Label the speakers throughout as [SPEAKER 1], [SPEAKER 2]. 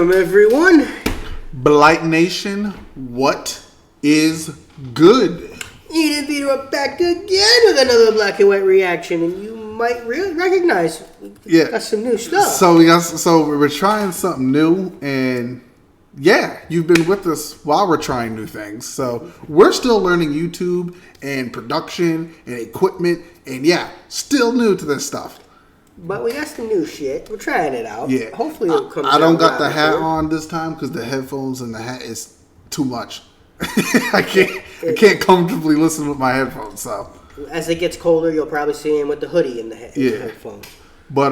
[SPEAKER 1] Welcome, everyone.
[SPEAKER 2] Blite Nation, what is good?
[SPEAKER 1] Ian and Vito are back again with another black and white reaction, and you might really recognize we got some new stuff.
[SPEAKER 2] So we're trying something new, and you've been with us while we're trying new things. So we're still learning YouTube and production and equipment, and still new to this stuff. But
[SPEAKER 1] we got some new shit. We're trying it out.
[SPEAKER 2] Yeah.
[SPEAKER 1] Hopefully it'll come out.
[SPEAKER 2] I don't got the hat on this time because the headphones and the hat is too much. I can't comfortably listen with my headphones. So
[SPEAKER 1] as it gets colder, you'll probably see him with the hoodie and the headphones.
[SPEAKER 2] But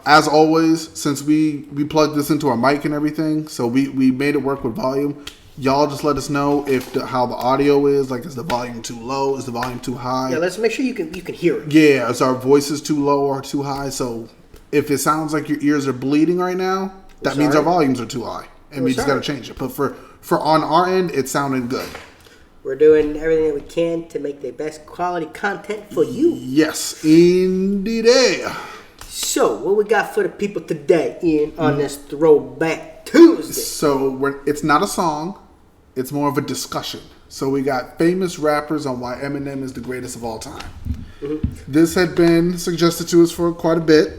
[SPEAKER 2] as always, since we plugged this into our mic and everything, so we made it work with volume. Y'all just let us know how the audio is. Like, is the volume too low? Is the volume too high?
[SPEAKER 1] Yeah, let's make sure you can hear it.
[SPEAKER 2] Yeah, is our voices too low or too high? So if it sounds like your ears are bleeding right now, that means our volumes are too high, and we just got to change it. But for on our end, it sounded good.
[SPEAKER 1] We're doing everything that we can to make the best quality content for you.
[SPEAKER 2] Yes, indeed.
[SPEAKER 1] So, what we got for the people today, Ian, on this Throwback Tuesday?
[SPEAKER 2] So, it's not a song. It's more of a discussion. So, we got famous rappers on why Eminem is the greatest of all time. Mm-hmm. This had been suggested to us for quite a bit.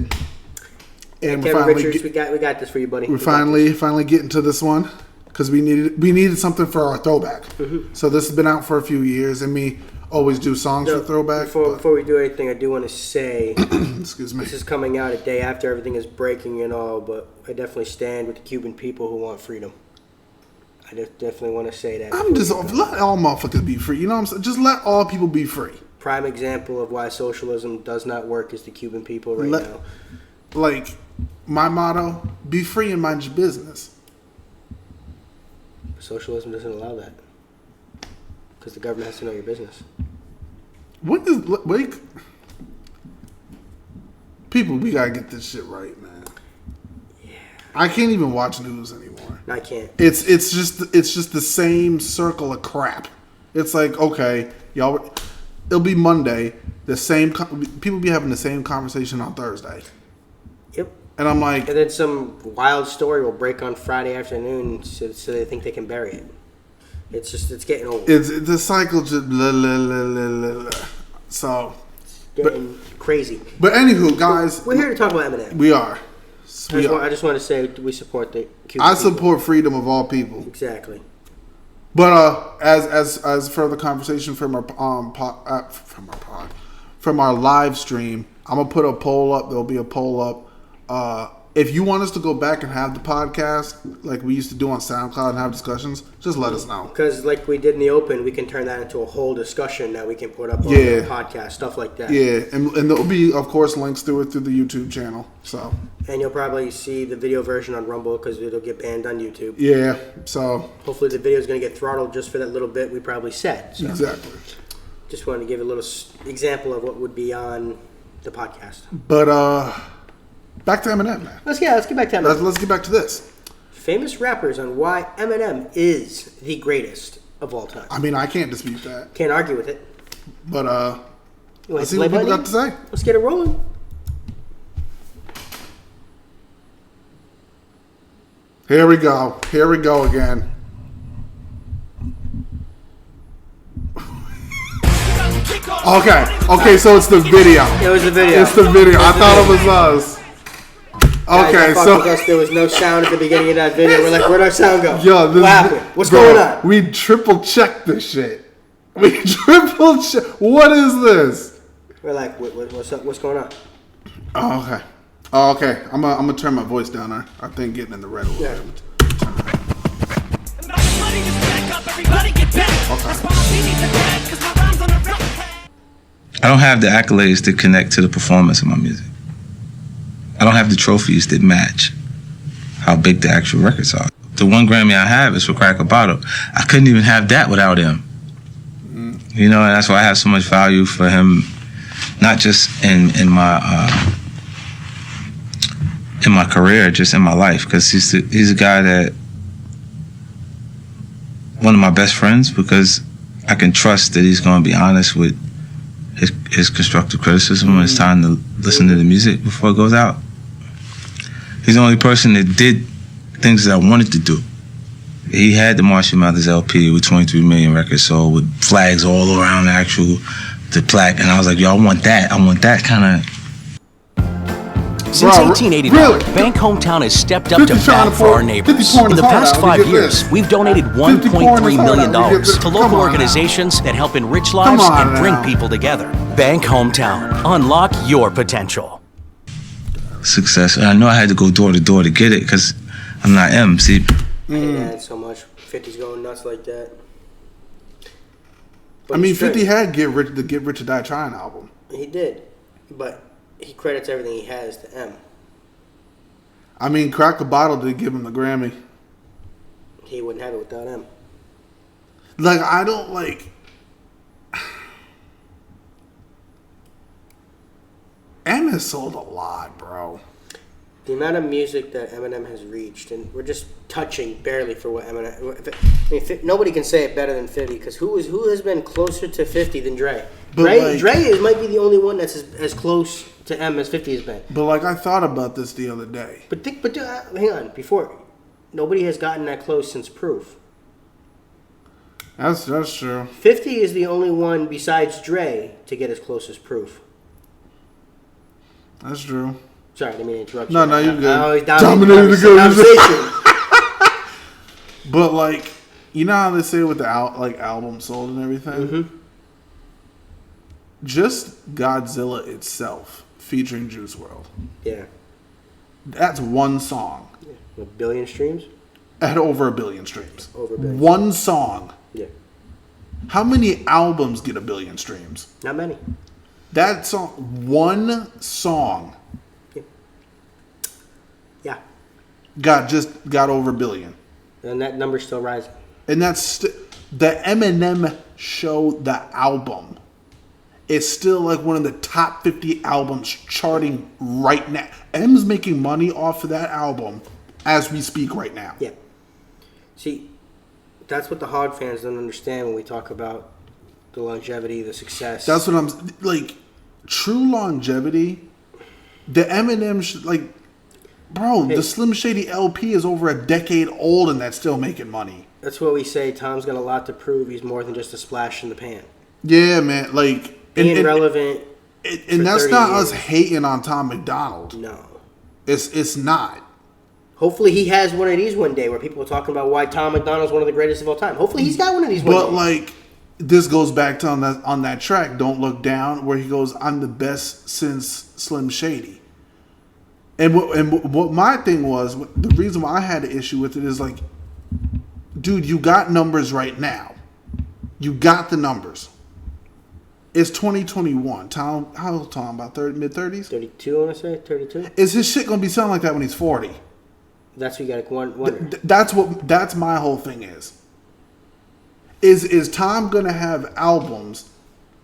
[SPEAKER 2] And
[SPEAKER 1] Kevin Richards, we got this for you, buddy.
[SPEAKER 2] We're finally getting to this one because we needed something for our throwback. Mm-hmm. So, this has been out for a few years, and we always do songs for throwback.
[SPEAKER 1] Before we do anything, I do want to say,
[SPEAKER 2] excuse me,
[SPEAKER 1] this is coming out a day after everything is breaking and all, but I definitely stand with the Cuban people who want freedom. I definitely want to say that.
[SPEAKER 2] Let all motherfuckers be free. You know what I'm saying? Just let all people be free.
[SPEAKER 1] Prime example of why socialism does not work is the Cuban people now.
[SPEAKER 2] Like, my motto, be free and mind your business.
[SPEAKER 1] Socialism doesn't allow that. Because the government has to know your business.
[SPEAKER 2] People, we gotta get this shit right, man.
[SPEAKER 1] Yeah.
[SPEAKER 2] I can't even watch news anymore.
[SPEAKER 1] I can't.
[SPEAKER 2] It's just the same circle of crap. It's like, okay, y'all, it'll be Monday. People be having the same conversation on Thursday.
[SPEAKER 1] Yep.
[SPEAKER 2] And I'm like,
[SPEAKER 1] and then some wild story will break on Friday afternoon, so they think they can bury it. It's getting old.
[SPEAKER 2] It's the cycle just blah, blah, blah, blah, blah. So
[SPEAKER 1] it's getting crazy.
[SPEAKER 2] But anywho, guys,
[SPEAKER 1] we're here to talk about Eminem.
[SPEAKER 2] We are.
[SPEAKER 1] I just want to say we support the Cuban
[SPEAKER 2] I support freedom of all people.
[SPEAKER 1] Exactly.
[SPEAKER 2] But as further conversation from our live stream, I'm gonna put a poll up. There'll be a poll up. If you want us to go back and have the podcast like we used to do on SoundCloud and have discussions, just let us know.
[SPEAKER 1] Because like we did in the open, we can turn that into a whole discussion that we can put up on the podcast, stuff like that.
[SPEAKER 2] Yeah, and there'll be, of course, links through the YouTube channel. So. And
[SPEAKER 1] you'll probably see the video version on Rumble because it'll get banned on YouTube.
[SPEAKER 2] Yeah, so.
[SPEAKER 1] Hopefully the video is going to get throttled just for that little bit we probably said. So.
[SPEAKER 2] Exactly.
[SPEAKER 1] Just wanted to give a little example of what would be on the podcast.
[SPEAKER 2] But, back to Eminem, man.
[SPEAKER 1] Let's get back to Eminem.
[SPEAKER 2] Let's get back to this.
[SPEAKER 1] Famous rappers on why Eminem is the greatest of all time.
[SPEAKER 2] I mean, I can't dispute that.
[SPEAKER 1] Can't argue with it.
[SPEAKER 2] But let's see what people got to say.
[SPEAKER 1] Let's get it rolling.
[SPEAKER 2] Here we go again. Okay, so it's the video.
[SPEAKER 1] It was the video.
[SPEAKER 2] It's the video. I thought it was us. Okay,
[SPEAKER 1] so there was no sound at the beginning of that video. We're like, where'd our sound go?
[SPEAKER 2] Yo,
[SPEAKER 1] what happened? What's going on?
[SPEAKER 2] We triple checked this shit. What is this?
[SPEAKER 1] We're like, what's up? What's going on?
[SPEAKER 2] Oh, okay. I'm gonna turn my voice down. I think getting in the red a little bit.
[SPEAKER 3] I don't have the accolades that connect to the performance of my music. I don't have the trophies that match how big the actual records are. The one Grammy I have is for Crack a Bottle. I couldn't even have that without him. You know, and that's why I have so much value for him, not just in my career, just in my life, because he's a guy that, one of my best friends, because I can trust that he's going to be honest with his constructive criticism when it's time to listen to the music before it goes out. He's the only person that things that I wanted to do. He had the Marshall Mathers LP with 23 million records sold with flags all around the plaque, and I was like, yo, I want that kind of.
[SPEAKER 4] Since
[SPEAKER 2] Bro,
[SPEAKER 4] 1889,
[SPEAKER 2] really?
[SPEAKER 4] Bank Hometown has stepped up to
[SPEAKER 2] 50 trying
[SPEAKER 4] bat
[SPEAKER 2] to
[SPEAKER 4] for our
[SPEAKER 2] pour-
[SPEAKER 4] neighbors.
[SPEAKER 2] 50 pouring
[SPEAKER 4] In the
[SPEAKER 2] his heart
[SPEAKER 4] past
[SPEAKER 2] out,
[SPEAKER 4] 5
[SPEAKER 2] we get
[SPEAKER 4] years,
[SPEAKER 2] this.
[SPEAKER 4] we've donated
[SPEAKER 2] 50 pouring his
[SPEAKER 4] $1.3 million
[SPEAKER 2] heart out, we get this.
[SPEAKER 4] to local
[SPEAKER 2] Come on
[SPEAKER 4] organizations that help enrich
[SPEAKER 2] Come
[SPEAKER 4] lives
[SPEAKER 2] on
[SPEAKER 4] and bring
[SPEAKER 2] now.
[SPEAKER 4] people together. Bank Hometown. Unlock your potential.
[SPEAKER 3] Success. And I know I had to go door to door to get it because I'm not M. See,
[SPEAKER 1] I hate that so much. 50's going nuts like that. But
[SPEAKER 2] I mean,
[SPEAKER 1] he's
[SPEAKER 2] 50
[SPEAKER 1] straight.
[SPEAKER 2] had the Get Rich or Die Trying album.
[SPEAKER 1] He did, but he credits everything he has to M.
[SPEAKER 2] I mean, Crack a Bottle did give him the Grammy.
[SPEAKER 1] He wouldn't have it without M.
[SPEAKER 2] Like, I don't like. M has sold a lot, bro.
[SPEAKER 1] The amount of music that Eminem has reached, and we're just touching barely for what Eminem. I mean, nobody can say it better than 50, because who has been closer to 50 than Dre?
[SPEAKER 2] But
[SPEAKER 1] Dre might be the only one that's as close to M as 50 has been.
[SPEAKER 2] But like, I thought about this the other day.
[SPEAKER 1] But hang on, before nobody has gotten that close since Proof.
[SPEAKER 2] That's true.
[SPEAKER 1] 50 is the only one besides Dre to get as close as Proof.
[SPEAKER 2] That's true.
[SPEAKER 1] Sorry, I didn't mean to interrupt you.
[SPEAKER 2] No, you're good.
[SPEAKER 1] I always
[SPEAKER 2] Dominated the
[SPEAKER 1] conversation.
[SPEAKER 2] But like, you know how they say with the album sold and everything?
[SPEAKER 1] Mm-hmm.
[SPEAKER 2] Just Godzilla itself, featuring Juice WRLD.
[SPEAKER 1] Yeah.
[SPEAKER 2] That's one song.
[SPEAKER 1] A billion streams?
[SPEAKER 2] At over 1 billion streams.
[SPEAKER 1] Over 1 billion.
[SPEAKER 2] One song.
[SPEAKER 1] Yeah.
[SPEAKER 2] How many albums get 1 billion streams?
[SPEAKER 1] Not many.
[SPEAKER 2] That song, one song,
[SPEAKER 1] Yeah.
[SPEAKER 2] got over 1 billion.
[SPEAKER 1] And that number's still rising.
[SPEAKER 2] And that's the Eminem Show, the album. It's still like one of the top 50 albums charting right now. M's making money off of that album as we speak right now.
[SPEAKER 1] Yeah. See, that's what the Hog fans don't understand when we talk about the longevity, the success.
[SPEAKER 2] That's what I'm like. True longevity. The Eminem bro, the Slim Shady LP is over a decade old and that's still making money.
[SPEAKER 1] That's what we say. Tom's got a lot to prove. He's more than just a splash in the pan.
[SPEAKER 2] Yeah, man. Like,
[SPEAKER 1] Being relevant.
[SPEAKER 2] And that's
[SPEAKER 1] 30
[SPEAKER 2] not
[SPEAKER 1] years.
[SPEAKER 2] us hating on Tom McDonald.
[SPEAKER 1] No.
[SPEAKER 2] It's not.
[SPEAKER 1] Hopefully he has one of these one day where people are talking about why Tom McDonald's one of the greatest of all time. Hopefully he's got one of these one
[SPEAKER 2] But
[SPEAKER 1] day.
[SPEAKER 2] like, this goes back to on that track, Don't Look Down, where he goes, I'm the best since Slim Shady. And what my thing was, the reason why I had an issue with it is like, dude, you got numbers right now. You got the numbers. It's 2021. Tom, how old Tom? About mid-30s?
[SPEAKER 1] 32, I want to say. 32?
[SPEAKER 2] Is his shit going to be sounding like that when he's 40?
[SPEAKER 1] That's what you got to wonder.
[SPEAKER 2] That's my whole thing is. Is Tom going to have albums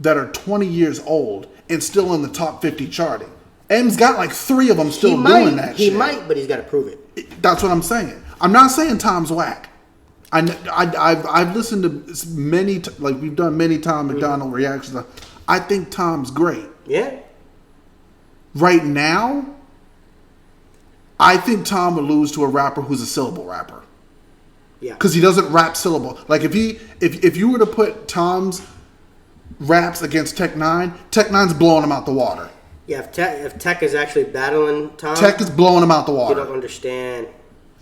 [SPEAKER 2] that are 20 years old and still in the top 50 charting? M's got like 3 of them still doing that shit.
[SPEAKER 1] He might, but he's got to prove it.
[SPEAKER 2] That's what I'm saying. I'm not saying Tom's whack. I've listened to many, we've done many Tom McDonald reactions. I think Tom's great.
[SPEAKER 1] Yeah.
[SPEAKER 2] Right now, I think Tom would lose to a rapper who's a syllable rapper.
[SPEAKER 1] Yeah.
[SPEAKER 2] Because he doesn't rap syllable. Like if you were to put Tom's raps against Tech 9, Tech 9's blowing him out the water.
[SPEAKER 1] Yeah, if Tech is actually battling Tom,
[SPEAKER 2] Tech is blowing him out the
[SPEAKER 1] you
[SPEAKER 2] water.
[SPEAKER 1] don't understand.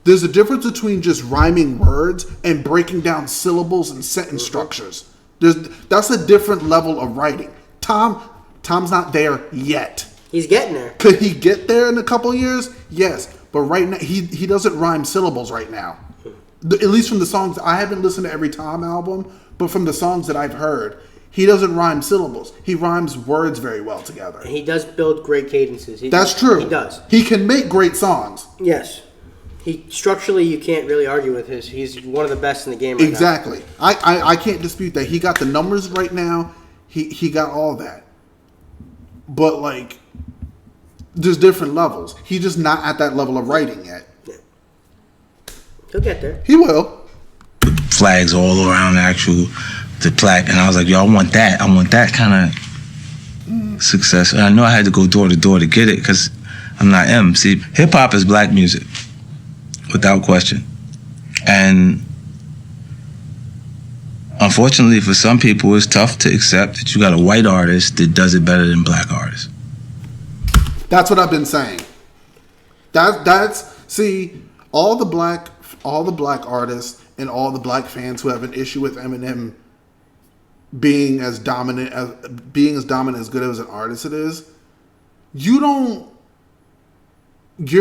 [SPEAKER 2] There's a difference between just rhyming words and breaking down syllables and sentence structures. That's a different level of writing. Tom's not there yet.
[SPEAKER 1] He's getting there.
[SPEAKER 2] Could he get there in a couple of years? Yes. But right now, he doesn't rhyme syllables right now. At least from the songs, I haven't listened to every Tom album, but from the songs that I've heard, he doesn't rhyme syllables. He rhymes words very well together.
[SPEAKER 1] And he does build great cadences.
[SPEAKER 2] That's true.
[SPEAKER 1] He does.
[SPEAKER 2] He can make great songs.
[SPEAKER 1] Yes. Structurally, you can't really argue with his. He's one of the best in the game right
[SPEAKER 2] Exactly. I can't dispute that. He got the numbers right now. He got all that. But like, there's different levels. He's just not at that level of writing yet.
[SPEAKER 1] now. He'll get there.
[SPEAKER 2] He will.
[SPEAKER 3] Flags all around the plaque, and I was like, yo, I want that kind of success. And I know I had to go door to door to get it because I'm not M. See, hip hop is black music. without question. And unfortunately for some people, it's tough to accept that you got a white artist that does it better than black artists.
[SPEAKER 2] That's what I've been saying. See, all the black artists and all the black fans who have an issue with Eminem being as dominant as good as an artist it is, you're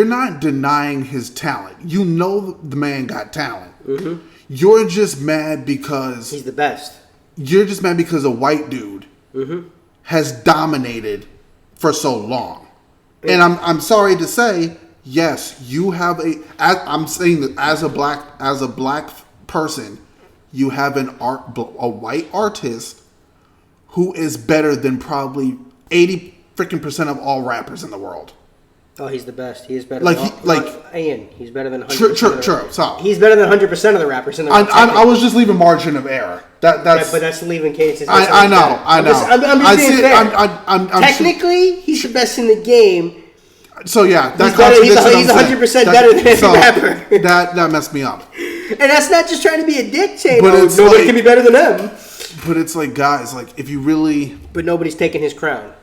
[SPEAKER 2] not denying his talent. You know the man got talent. Mm-hmm. You're just mad because
[SPEAKER 1] he's the best.
[SPEAKER 2] You're just mad because a white dude has dominated for so long. And I'm sorry to say, yes, you have I'm saying that as a black person, you have a white artist who is better than probably 80% of all rappers in the world.
[SPEAKER 1] Oh, he's the best. He is better. Ian. He's better than 100%.
[SPEAKER 2] True. So
[SPEAKER 1] he's better than 100% of the rappers in the world.
[SPEAKER 2] I was just leaving margin of error. But
[SPEAKER 1] that's leaving cases.
[SPEAKER 2] I know.
[SPEAKER 1] I'm just being fair. Technically, he's the best in the game.
[SPEAKER 2] So yeah,
[SPEAKER 1] he's 100% better than any rapper.
[SPEAKER 2] That messed me up.
[SPEAKER 1] And that's not just trying to be a dick saying,
[SPEAKER 2] nobody
[SPEAKER 1] can be better than him.
[SPEAKER 2] But it's like, guys, like if you really.
[SPEAKER 1] But nobody's taking his crown.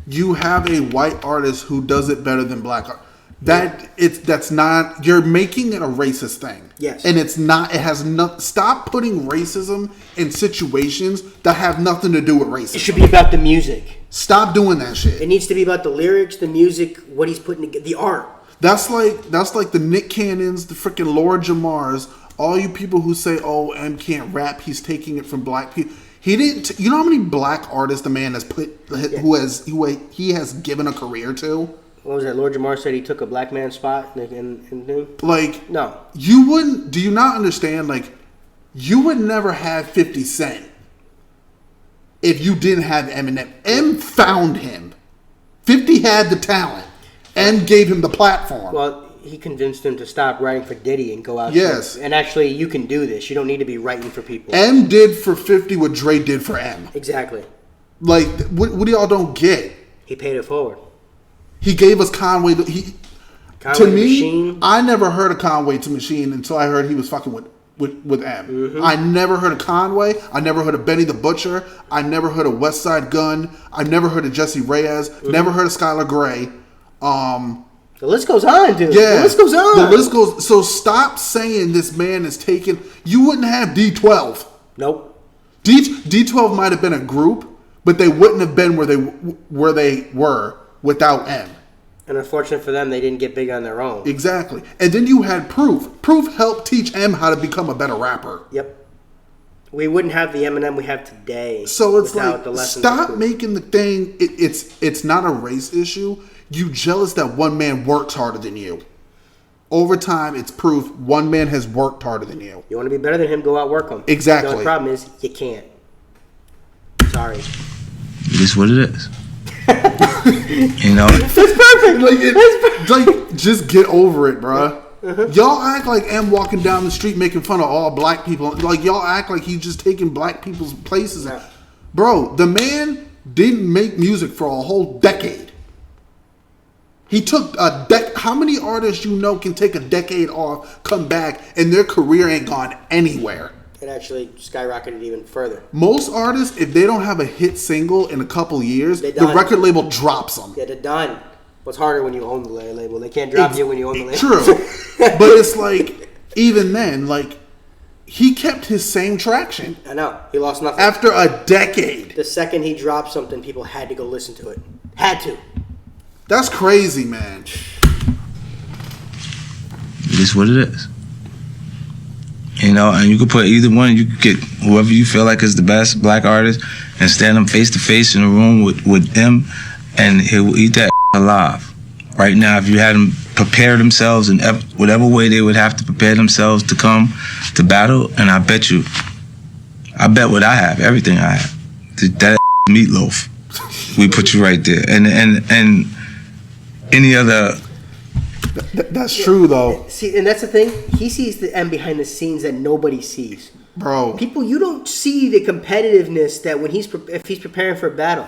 [SPEAKER 2] You have a white artist who does it better than black art. That's not. You're making it a racist thing.
[SPEAKER 1] Yes.
[SPEAKER 2] And it's not. It has no. Stop putting racism in situations that have nothing to do with racism.
[SPEAKER 1] It should be about the music.
[SPEAKER 2] Stop doing that shit.
[SPEAKER 1] It needs to be about the lyrics, the music, what he's putting together, the art.
[SPEAKER 2] That's like the Nick Cannons, the freaking Lord Jamars, all you people who say, "Oh, M can't rap. He's taking it from black people." He didn't. You know how many black artists the man has he has given a career to?
[SPEAKER 1] What was that? Lord Jamar said he took a black man's spot in
[SPEAKER 2] like
[SPEAKER 1] no.
[SPEAKER 2] You wouldn't. Do you not understand? Like you would never have 50 Cent if you didn't have Eminem. M found him. 50 had the talent. M gave him the platform.
[SPEAKER 1] Well, he convinced him to stop writing for Diddy and go out.
[SPEAKER 2] Yes.
[SPEAKER 1] And actually, you can do this. You don't need to be writing for people.
[SPEAKER 2] M did for 50 what Dre did for M.
[SPEAKER 1] Exactly.
[SPEAKER 2] Like, what y'all don't get?
[SPEAKER 1] He paid it forward.
[SPEAKER 2] He gave us Conway. To me,
[SPEAKER 1] Machine.
[SPEAKER 2] I never heard of Conway to Machine until I heard he was fucking with M. Mm-hmm. I never heard of Conway. I never heard of Benny the Butcher. I never heard of West Side Gun. I never heard of Jesse Reyes. Mm-hmm. Never heard of Skylar Grey.
[SPEAKER 1] The list goes on, dude.
[SPEAKER 2] Yeah,
[SPEAKER 1] the list goes on.
[SPEAKER 2] The list goes. So stop saying this man is taking. You wouldn't have D12.
[SPEAKER 1] Nope.
[SPEAKER 2] D12 might have been a group, but they wouldn't have been where they were without M.
[SPEAKER 1] And unfortunate for them, they didn't get big on their own.
[SPEAKER 2] Exactly. And then you had Proof. Proof helped teach M how to become a better rapper.
[SPEAKER 1] Yep. We wouldn't have the Eminem we have today.
[SPEAKER 2] So it's like, stop making the thing. It's not a race issue. You jealous that one man works harder than you. Over time, it's proof one man has worked harder than you.
[SPEAKER 1] You want to be better than him, go out work him.
[SPEAKER 2] Exactly.
[SPEAKER 1] The only problem is you can't. Sorry.
[SPEAKER 3] It is what it is. You know?
[SPEAKER 1] It's perfect.
[SPEAKER 2] Like, just get over it, bro. Uh-huh. Y'all act like M walking down the street making fun of all black people. Like, y'all act like he's just taking black people's places. Yeah. Bro, the man didn't make music for a whole decade. He took a how many artists you know can take a decade off, come back, and their career ain't gone anywhere?
[SPEAKER 1] It actually skyrocketed even further.
[SPEAKER 2] Most artists, if they don't have a hit single in a couple years, the record label drops them.
[SPEAKER 1] Yeah, they're done. What's harder when you own the label? They can't drop you when you own the label.
[SPEAKER 2] True. But it's like, even then, like, he kept his same traction.
[SPEAKER 1] I know. He lost nothing.
[SPEAKER 2] After a decade.
[SPEAKER 1] The second he dropped something, people had to go listen to it. Had to.
[SPEAKER 2] That's crazy, man.
[SPEAKER 3] It is what it is. You know, and you could put either one. You could get whoever you feel like is the best black artist and stand them face to face in a room with them, and he will eat that alive. Right now, if you had them prepare themselves in whatever way they would have to prepare themselves to come to battle, and I bet what I have, everything I have, that meatloaf, we put you right there, and any other.
[SPEAKER 2] That's true, though.
[SPEAKER 1] See, and that's the thing. He sees the M behind the scenes that nobody sees.
[SPEAKER 2] Bro.
[SPEAKER 1] People, you don't see the competitiveness that when if he's preparing for a battle.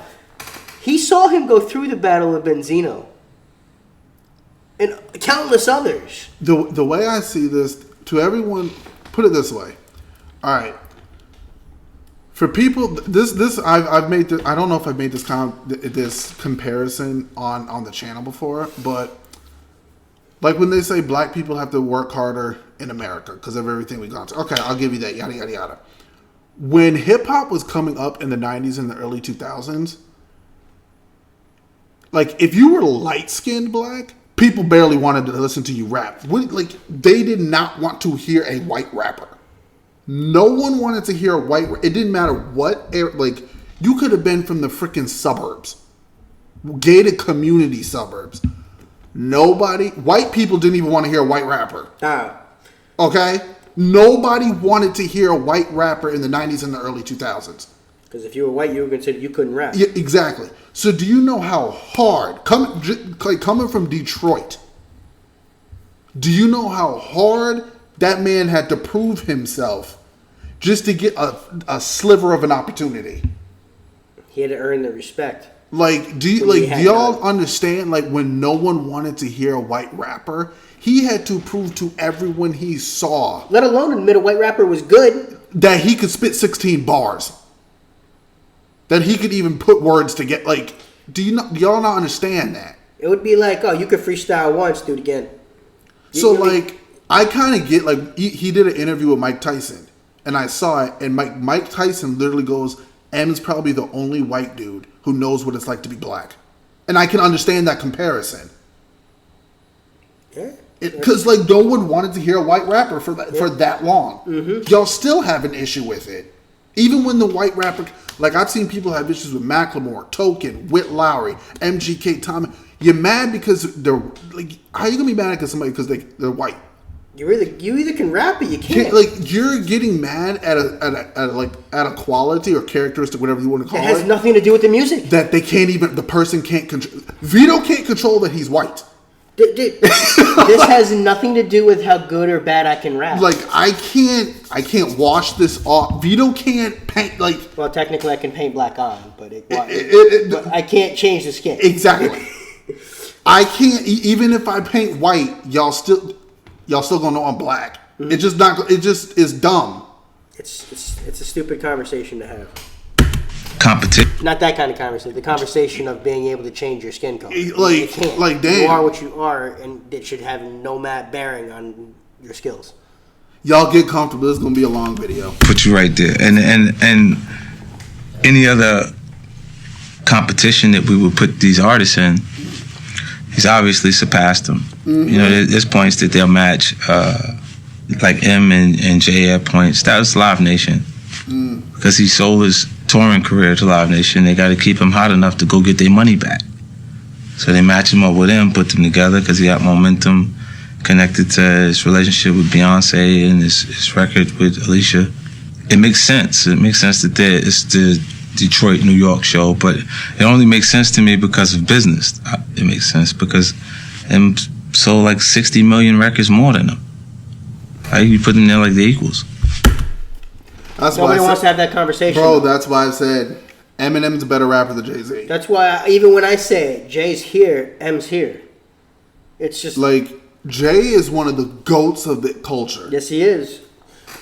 [SPEAKER 1] He saw him go through the battle with Benzino. And countless others.
[SPEAKER 2] The way I see this, to everyone, put it this way. All right. For people, this I've made. I don't know if I've made this comparison on the channel before, but like when they say black people have to work harder in America because of everything we've gone through. Okay, I'll give you that. Yada yada yada. When hip hop was coming up in the 90s and the early 2000s, like if you were light skinned black, people barely wanted to listen to you rap. Like they did not want to hear a white rapper. No one wanted to hear a white. It didn't matter what. Like you could have been from the freaking suburbs, gated community suburbs. Nobody. White people didn't even want to hear a white rapper. Okay. Nobody wanted to hear a white rapper in the 90s and the early 2000s.
[SPEAKER 1] Because if you were white, you were considered you couldn't rap.
[SPEAKER 2] Yeah, exactly. So do you know how hard coming from Detroit? Do you know how hard that man had to prove himself just to get a sliver of an opportunity?
[SPEAKER 1] He had to earn the respect.
[SPEAKER 2] Like, do y'all understand? Like, when no one wanted to hear a white rapper, he had to prove to everyone he saw,
[SPEAKER 1] let alone admit a white rapper was good,
[SPEAKER 2] that he could spit 16 bars, that he could even put words to get. Like, do y'all not understand that?
[SPEAKER 1] It would be like, oh, you could freestyle once, do it again.
[SPEAKER 2] I kind of get, like, he did an interview with Mike Tyson, and I saw it, and Mike Tyson literally goes, M's probably the only white dude who knows what it's like to be black. And I can understand that comparison.
[SPEAKER 1] Yeah.
[SPEAKER 2] Because, like, no one wanted to hear a white rapper for that long. Mm-hmm. Y'all still have an issue with it. Even when the white rapper... Like, I've seen people have issues with Macklemore, Token, Whit Lowry, MGK, Tom. You're mad because they're... Like, how are you going to be mad at somebody because they're white?
[SPEAKER 1] You either can rap or you can't.
[SPEAKER 2] Like, you're getting mad at a quality or characteristic, whatever you want to call it.
[SPEAKER 1] It has nothing to do with the music.
[SPEAKER 2] That they can't even... The person can't control... Vito can't control that he's white.
[SPEAKER 1] Dude, this has nothing to do with how good or bad I can rap.
[SPEAKER 2] Like, I can't wash this off. Vito can't paint, like...
[SPEAKER 1] Well, technically I can paint black on, but but I can't change the skin.
[SPEAKER 2] Exactly. I can't... Even if I paint white, y'all still gonna know I'm black. Mm-hmm. It just is dumb.
[SPEAKER 1] It's a stupid conversation to have.
[SPEAKER 3] Competition.
[SPEAKER 1] Not that kind of conversation. The conversation of being able to change your skin color.
[SPEAKER 2] Like damn.
[SPEAKER 1] You are what you are, and it should have no bearing on your skills.
[SPEAKER 2] Y'all get comfortable. This is gonna be a long video.
[SPEAKER 3] Put you right there, and any other competition that we would put these artists in, he's obviously surpassed them. Mm-hmm. You know, there's points that they'll match, like M and J at points. That was Live Nation, because he sold his touring career to Live Nation. They got to keep him hot enough to go get their money back. So they match him up with him, put them together because he got momentum connected to his relationship with Beyonce and his record with Alicia. It makes sense. It makes sense that it's the Detroit, New York show, but it only makes sense to me because of business. It makes sense because M sold like 60 million records more than him. How you put them there like they're equals?
[SPEAKER 1] Nobody wants to have that conversation.
[SPEAKER 2] Bro, that's why I said Eminem's a better rapper than Jay-Z.
[SPEAKER 1] That's why, even when I say it, Jay's here, M's here. It's just...
[SPEAKER 2] Like, Jay is one of the GOATs of the culture.
[SPEAKER 1] Yes, he is.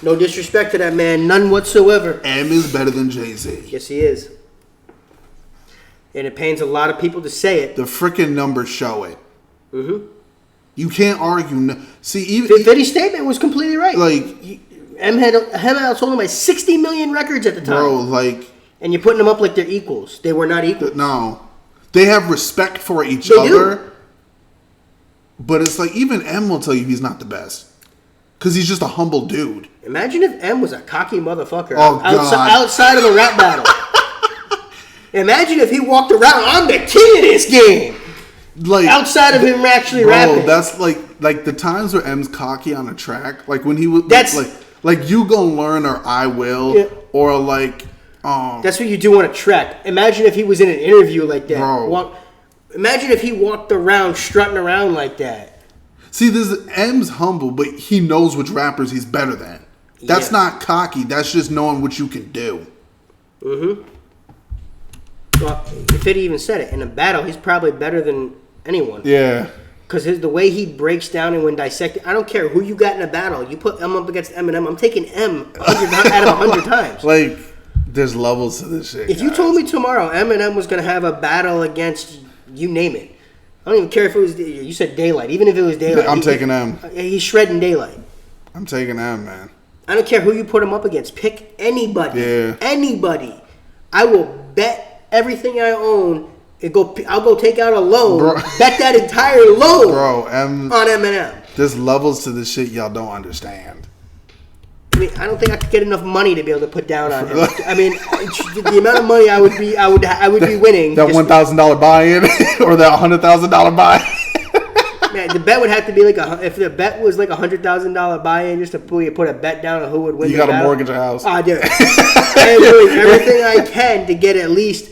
[SPEAKER 1] No disrespect to that man, none whatsoever.
[SPEAKER 2] M is better than Jay-Z.
[SPEAKER 1] Yes, he is. And it pains a lot of people to say it.
[SPEAKER 2] The freaking numbers show it.
[SPEAKER 1] Mm-hmm.
[SPEAKER 2] You can't argue. See, even...
[SPEAKER 1] 50's statement was completely right.
[SPEAKER 2] Like...
[SPEAKER 1] M had sold him by 60 million records at the time.
[SPEAKER 2] Bro, like...
[SPEAKER 1] And you're putting them up like they're equals. They were not equal.
[SPEAKER 2] No. They have respect for each other. Do. But it's like, even M will tell you he's not the best. Because he's just a humble dude.
[SPEAKER 1] Imagine if M was a cocky motherfucker
[SPEAKER 2] outside
[SPEAKER 1] of the rap battle. Imagine if he walked around, I'm the king of this game.
[SPEAKER 2] Like,
[SPEAKER 1] outside of him actually rapping.
[SPEAKER 2] That's like the times where M's cocky on a track. Like when he was... Like you gonna learn or I will. Yeah. Or like...
[SPEAKER 1] That's what you do on a track. Imagine if he was in an interview like that.
[SPEAKER 2] Bro.
[SPEAKER 1] Imagine if he walked around strutting around like that.
[SPEAKER 2] See, M's humble, but he knows which rappers he's better than. That's not cocky. That's just knowing what you can do.
[SPEAKER 1] Mm-hmm. Well, if it even said it, in a battle, he's probably better than anyone.
[SPEAKER 2] Yeah.
[SPEAKER 1] Because the way he breaks down and when dissecting, I don't care who you got in a battle. You put M up against Eminem, I'm taking M 100 out of 100 times.
[SPEAKER 2] Like, there's levels to this shit.
[SPEAKER 1] If you told me tomorrow Eminem was going to have a battle against, you name it, I don't even care if it was, you said Daylight. Even if it was Daylight.
[SPEAKER 2] I'm taking M.
[SPEAKER 1] He's shredding Daylight.
[SPEAKER 2] I'm taking M, man.
[SPEAKER 1] I don't care who you put him up against. Pick anybody.
[SPEAKER 2] Yeah.
[SPEAKER 1] Anybody. I will bet everything I own. I'll go take out a loan.
[SPEAKER 2] Bro.
[SPEAKER 1] Bet that entire loan
[SPEAKER 2] on
[SPEAKER 1] Eminem.
[SPEAKER 2] There's levels to this shit y'all don't understand.
[SPEAKER 1] I mean, I don't think I could get enough money to be able to put down on him. I mean, the amount of money I would be winning.
[SPEAKER 2] That $1,000 buy-in or that $100,000 buy-in.
[SPEAKER 1] Man, the bet would have to be like if the bet was like $100,000 buy-in just to put a bet down on who would win.
[SPEAKER 2] You got to mortgage a house.
[SPEAKER 1] I do. I am doing everything I can to get at least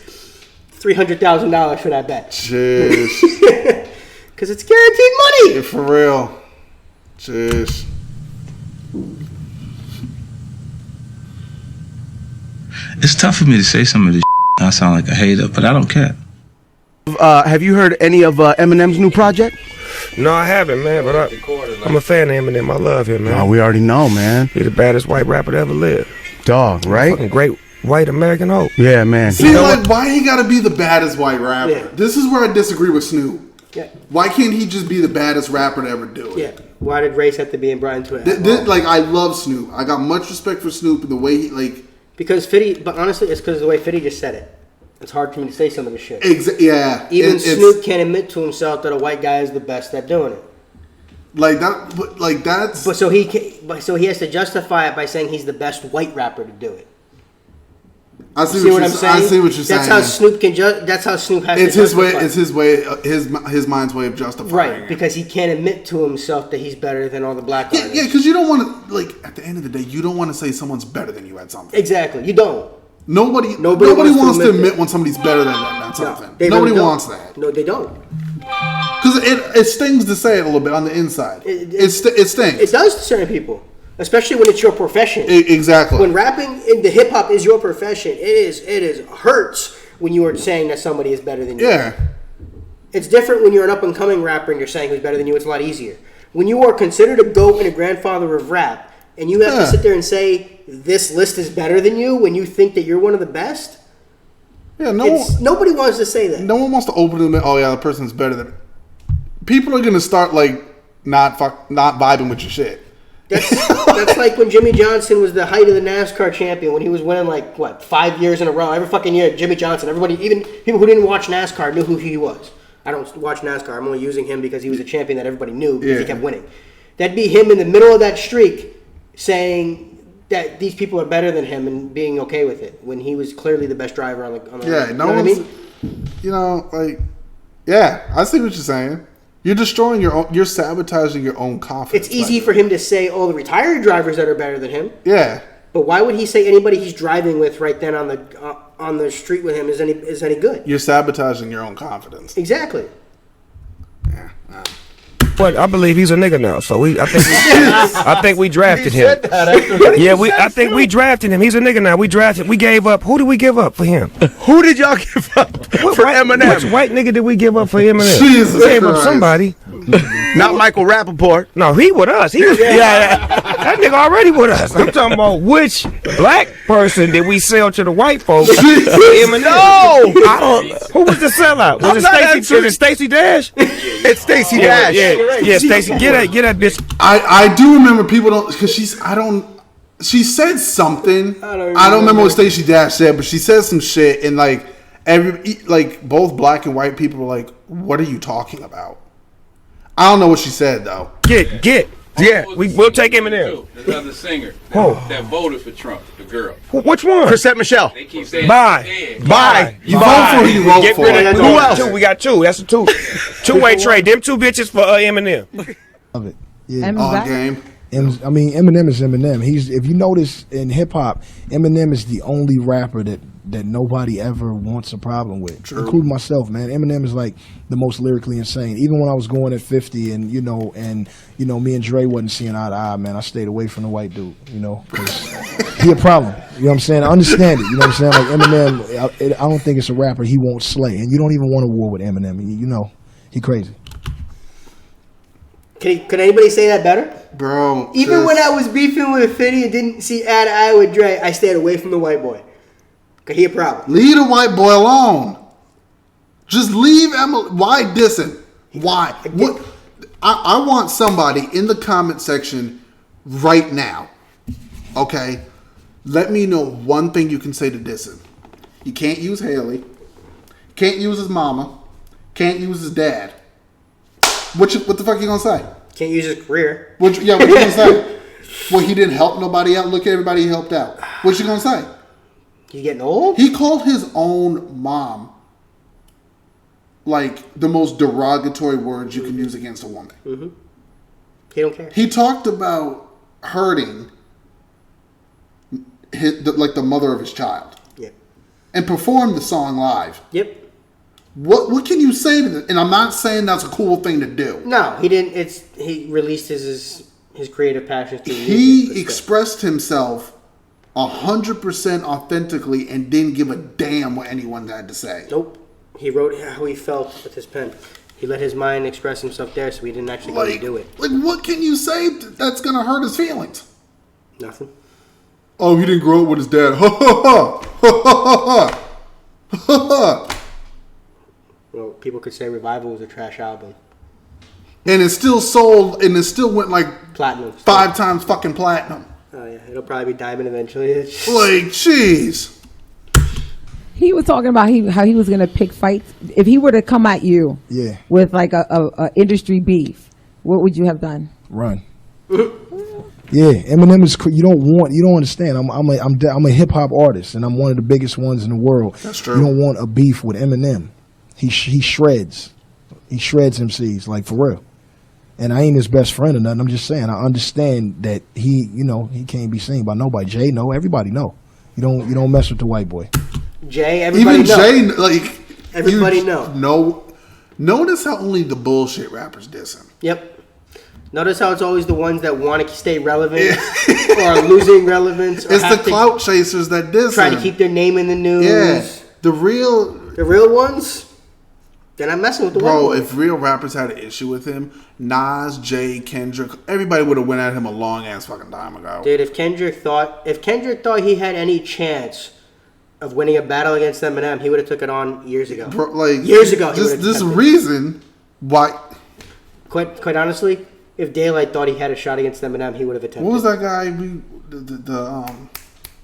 [SPEAKER 1] $300,000 for that bet.
[SPEAKER 2] Jeez.
[SPEAKER 1] Because it's guaranteed money.
[SPEAKER 2] Yeah, for real. Jeez.
[SPEAKER 3] It's tough for me to say some of this. I sound like a hater, but I don't care.
[SPEAKER 5] Have you heard any of Eminem's new project?
[SPEAKER 6] No, I haven't, man, but I'm a fan of Eminem. I love him, man.
[SPEAKER 5] Oh, we already know, man.
[SPEAKER 6] He's the baddest white rapper to ever live.
[SPEAKER 5] Dog, right?
[SPEAKER 6] Fucking great white American hope.
[SPEAKER 5] Yeah, man.
[SPEAKER 2] See, like, why he got to be the baddest white rapper?
[SPEAKER 1] Yeah.
[SPEAKER 2] This is where I disagree with Snoop.
[SPEAKER 1] Yeah.
[SPEAKER 2] Why can't he just be the baddest rapper to ever do it?
[SPEAKER 1] Yeah. Why did race have to be brought into it?
[SPEAKER 2] Like, I love Snoop. I got much respect for Snoop and the way he, like...
[SPEAKER 1] Because Fitty, but honestly, it's because of the way Fitty just said it. It's hard for me to say some of this shit.
[SPEAKER 2] Yeah.
[SPEAKER 1] Even Snoop can't admit to himself that a white guy is the best at doing it.
[SPEAKER 2] Like that, like that's.
[SPEAKER 1] But so he has to justify it by saying he's the best white rapper to do it.
[SPEAKER 2] I see what I'm saying. I see what you're saying.
[SPEAKER 1] That's how Snoop can. That's how Snoop has.
[SPEAKER 2] It's
[SPEAKER 1] to
[SPEAKER 2] his way.
[SPEAKER 1] justify.
[SPEAKER 2] It's his way. His mind's way of justifying.
[SPEAKER 1] Right,
[SPEAKER 2] it.
[SPEAKER 1] because he can't admit to himself that he's better than all the black artists.
[SPEAKER 2] Yeah, because you don't want to. Like at the end of the day, you don't want to say someone's better than you at something.
[SPEAKER 1] Exactly, you don't.
[SPEAKER 2] Nobody wants to admit when somebody's better than them at something.
[SPEAKER 1] No,
[SPEAKER 2] Nobody
[SPEAKER 1] really
[SPEAKER 2] wants that.
[SPEAKER 1] No, they don't.
[SPEAKER 2] Because it stings to say it a little bit on the inside. It stings.
[SPEAKER 1] It does to certain people, especially when it's your profession.
[SPEAKER 2] Exactly.
[SPEAKER 1] When rapping in the hip hop is your profession, it is hurts when you are saying that somebody is better than you.
[SPEAKER 2] Yeah.
[SPEAKER 1] It's different when you're an up and coming rapper and you're saying who's better than you. It's a lot easier. When you are considered a GOAT and a grandfather of rap, and you have to sit there and say this list is better than you when you think that you're one of the best.
[SPEAKER 2] Yeah,
[SPEAKER 1] nobody wants to say that.
[SPEAKER 2] No one wants to open them. Oh yeah, the person's better than. People are gonna start like not vibing with your shit.
[SPEAKER 1] That's like when Jimmy Johnson was the height of the NASCAR champion when he was winning 5 years in a row. Every fucking year, Jimmy Johnson. Everybody, even people who didn't watch NASCAR, knew who he was. I don't watch NASCAR. I'm only using him because he was a champion that everybody knew because he kept winning. That'd be him in the middle of that streak saying that these people are better than him and being okay with it when he was clearly the best driver on the
[SPEAKER 2] yeah,
[SPEAKER 1] you know what I mean?
[SPEAKER 2] I see what you're saying. You're destroying you're sabotaging your own confidence.
[SPEAKER 1] It's easy for him to say all the retired drivers that are better than him.
[SPEAKER 2] Yeah.
[SPEAKER 1] But why would he say anybody he's driving with right then on the street with him is any good?
[SPEAKER 2] You're sabotaging your own confidence.
[SPEAKER 1] Exactly.
[SPEAKER 2] Yeah.
[SPEAKER 6] But I believe he's a nigga now, so I think we drafted him. Yeah, I think we drafted him. He's a nigga now. We gave up. Who did we give up for him?
[SPEAKER 5] Who did y'all give up for Eminem?
[SPEAKER 6] Which white nigga did we give up for Eminem?
[SPEAKER 2] Jesus
[SPEAKER 6] we gave up
[SPEAKER 2] Christ.
[SPEAKER 6] somebody.
[SPEAKER 5] Not Michael Rappaport.
[SPEAKER 6] No, he with us. He was, that nigga already with us. I'm talking about which black person did we sell to the white folks? Eminem.
[SPEAKER 5] No!
[SPEAKER 6] Who was the sellout? Was it Stacey Dash?
[SPEAKER 5] It's Stacey Dash.
[SPEAKER 6] Yeah, Stacey, get that bitch.
[SPEAKER 2] I do remember people don't because she said something. I don't remember what Stacey Dash said, but she said some shit and both black and white people were like, "What are you talking about?" I don't know what she said though.
[SPEAKER 6] Get. Yeah, we'll take Eminem.
[SPEAKER 7] The other singer that voted for Trump, the girl.
[SPEAKER 6] Which one?
[SPEAKER 5] Chrisette Michelle.
[SPEAKER 7] They keep saying
[SPEAKER 6] Bye.
[SPEAKER 2] You vote for who you vote
[SPEAKER 6] Get
[SPEAKER 2] for.
[SPEAKER 6] rid of
[SPEAKER 5] Who else?
[SPEAKER 6] We got two. That's a two-way trade. Them two bitches for Eminem.
[SPEAKER 8] Of it. Yeah.
[SPEAKER 2] On game.
[SPEAKER 8] Eminem is Eminem. If you notice in hip hop, Eminem is the only rapper that nobody ever wants a problem with, including myself, man. Eminem is like the most lyrically insane. Even when I was going at 50, and me and Dre wasn't seeing eye to eye, man. I stayed away from the white dude, because he a problem. You know what I'm saying? I understand it. You know what I'm saying? Like Eminem, I don't think it's a rapper he won't slay, and you don't even want a war with Eminem. He crazy.
[SPEAKER 1] Could anybody say that better?
[SPEAKER 2] Bro.
[SPEAKER 1] Even when I was beefing with Fitty and didn't see eye to eye with Dre, I stayed away from the white boy. Cause he a problem.
[SPEAKER 2] Leave the white boy alone. Just leave Emily. Why dissing? Why? What? I want somebody in the comment section right now. Okay? Let me know one thing you can say to dissing. You can't use Haley. Can't use his mama. Can't use his dad. What the fuck you gonna say?
[SPEAKER 1] Can't use his career.
[SPEAKER 2] What you gonna say? Well, he didn't help nobody out. Look at everybody he helped out. What you gonna say?
[SPEAKER 1] He's getting old?
[SPEAKER 2] He called his own mom like the most derogatory words you can use against a woman.
[SPEAKER 1] Mm-hmm. He don't care.
[SPEAKER 2] He talked about hurting the mother of his child.
[SPEAKER 1] Yep.
[SPEAKER 2] And performed the song live.
[SPEAKER 1] Yep.
[SPEAKER 2] What can you say to that? And I'm not saying that's a cool thing to do.
[SPEAKER 1] No, he didn't. He released his creative passions through music.
[SPEAKER 2] He expressed himself 100% authentically and didn't give a damn what anyone had to say.
[SPEAKER 1] Nope. He wrote how he felt with his pen. He let his mind express himself there, so he didn't actually go and do it.
[SPEAKER 2] Like, what can you say that's gonna hurt his feelings?
[SPEAKER 1] Nothing.
[SPEAKER 2] Oh, he didn't grow up with his dad. Ha ha ha ha ha ha ha.
[SPEAKER 1] Well, people could say Revival was a trash album.
[SPEAKER 2] And it still sold, and it still went like
[SPEAKER 1] Platinum.
[SPEAKER 2] 5 times fucking platinum.
[SPEAKER 1] Oh yeah, it'll probably be diamond eventually.
[SPEAKER 2] Like, jeez.
[SPEAKER 9] He was talking about how he was gonna pick fights. If he were to come at you, with like a industry beef, what would you have done?
[SPEAKER 8] Run. Yeah, Eminem is. You don't understand. I'm a hip hop artist, and I'm one of the biggest ones in the world.
[SPEAKER 2] That's true.
[SPEAKER 8] You don't want a beef with Eminem. He shreds. He shreds MCs, like, for real. And I ain't his best friend or nothing. I'm just saying, I understand that he can't be seen by nobody. Jay, no, everybody know. You don't mess with the white boy.
[SPEAKER 1] Jay, everybody
[SPEAKER 2] Even
[SPEAKER 1] know.
[SPEAKER 2] Jay, like,
[SPEAKER 1] everybody know.
[SPEAKER 2] No, notice how only the bullshit rappers diss him.
[SPEAKER 1] Yep. Notice how it's always the ones that want to stay relevant or are losing relevance. Or
[SPEAKER 2] It's the clout chasers that diss
[SPEAKER 1] try
[SPEAKER 2] him.
[SPEAKER 1] to keep their name in the news.
[SPEAKER 2] Yeah, the real
[SPEAKER 1] ones. They're not messing with the
[SPEAKER 2] bro.
[SPEAKER 1] white boy.
[SPEAKER 2] If real rappers had an issue with him, Nas, Jay, Kendrick, everybody would have went at him a long ass fucking time ago.
[SPEAKER 1] Dude, if Kendrick thought he had any chance of winning a battle against Eminem, he would have took it on years ago.
[SPEAKER 2] Bro, like,
[SPEAKER 1] years ago.
[SPEAKER 2] This reason why.
[SPEAKER 1] Quite honestly, if Daylight thought he had a shot against Eminem, he would have attempted.
[SPEAKER 2] What was that guy?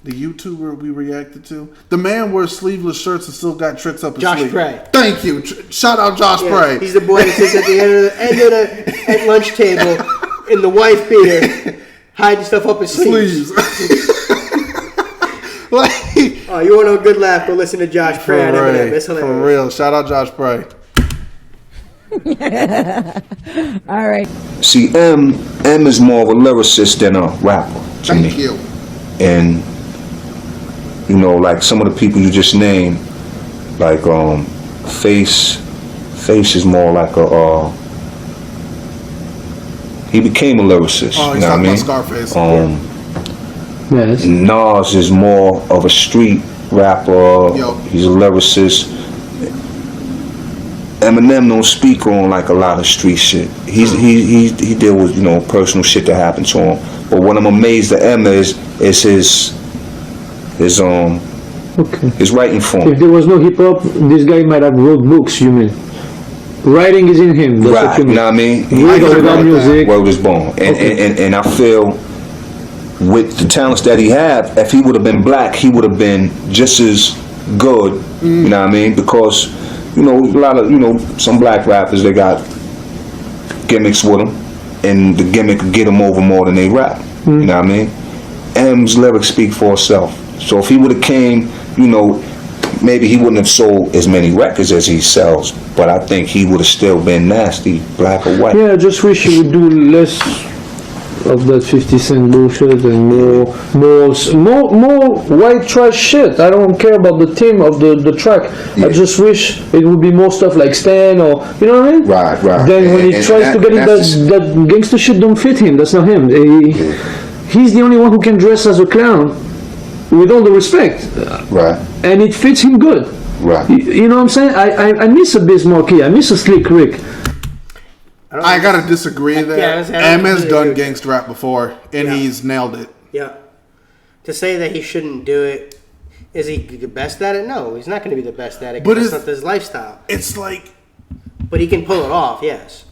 [SPEAKER 2] The YouTuber we reacted to? The man wears sleeveless shirts and still got tricks up his
[SPEAKER 1] Josh
[SPEAKER 2] sleeve.
[SPEAKER 1] Prey.
[SPEAKER 2] Thank you. Shout out Josh Prey.
[SPEAKER 1] He's the boy that sits at the end of the at lunch table in the wife beater, hiding stuff up his sleeves. Oh, you want a good laugh? Go listen to Josh Prey on Eminem. It's hilarious.
[SPEAKER 2] For real. Shout out Josh Prey.
[SPEAKER 9] All right.
[SPEAKER 10] See, M is more of a lyricist than a rapper to me.
[SPEAKER 2] Thank you.
[SPEAKER 10] And like some of the people you just named, like Face is more like a he became a lyricist.
[SPEAKER 2] Oh,
[SPEAKER 10] you know what I mean?
[SPEAKER 2] Scarface.
[SPEAKER 10] Yes. Nas is more of a street rapper. He's a lyricist. Eminem don't speak on like a lot of street shit. He deal with personal shit that happened to him. But what I'm amazed at M is his writing form.
[SPEAKER 11] If there was no hip hop, this guy might have wrote books. You mean? Writing is in him. That's
[SPEAKER 10] right. You know what I mean? He
[SPEAKER 11] wrote music.
[SPEAKER 10] Wrote his bone, and I feel with the talents that he had, if he would have been black, he would have been just as good. You know what I mean? Because a lot of some black rappers, they got gimmicks with them, and the gimmick get them over more than they rap. You know what I mean? M's lyrics speak for itself. So if he would have came, maybe he wouldn't have sold as many records as he sells, but I think he would have still been nasty, black or white.
[SPEAKER 11] Yeah, I just wish he would do less of that 50 Cent bullshit and more white trash shit. I don't care about the theme of the track. Yeah. I just wish it would be more stuff like Stan or you know what I mean?
[SPEAKER 10] Right.
[SPEAKER 11] Then when he tries to get it, that gangster shit don't fit him. That's not him. He's the only one who can dress as a clown with all the respect.
[SPEAKER 10] Right.
[SPEAKER 11] And it fits him good.
[SPEAKER 10] Right.
[SPEAKER 11] You know what I'm saying? I miss a Biz Markie. I miss a Slick Rick.
[SPEAKER 2] I gotta disagree there.
[SPEAKER 1] Yeah,
[SPEAKER 2] M has done gangster rap before, and he's nailed it.
[SPEAKER 1] Yeah. To say that he shouldn't do it, is he the best at it? No, he's not going to be the best at it. But it's not his lifestyle.
[SPEAKER 2] It's like,
[SPEAKER 1] but he can pull it off. Yes.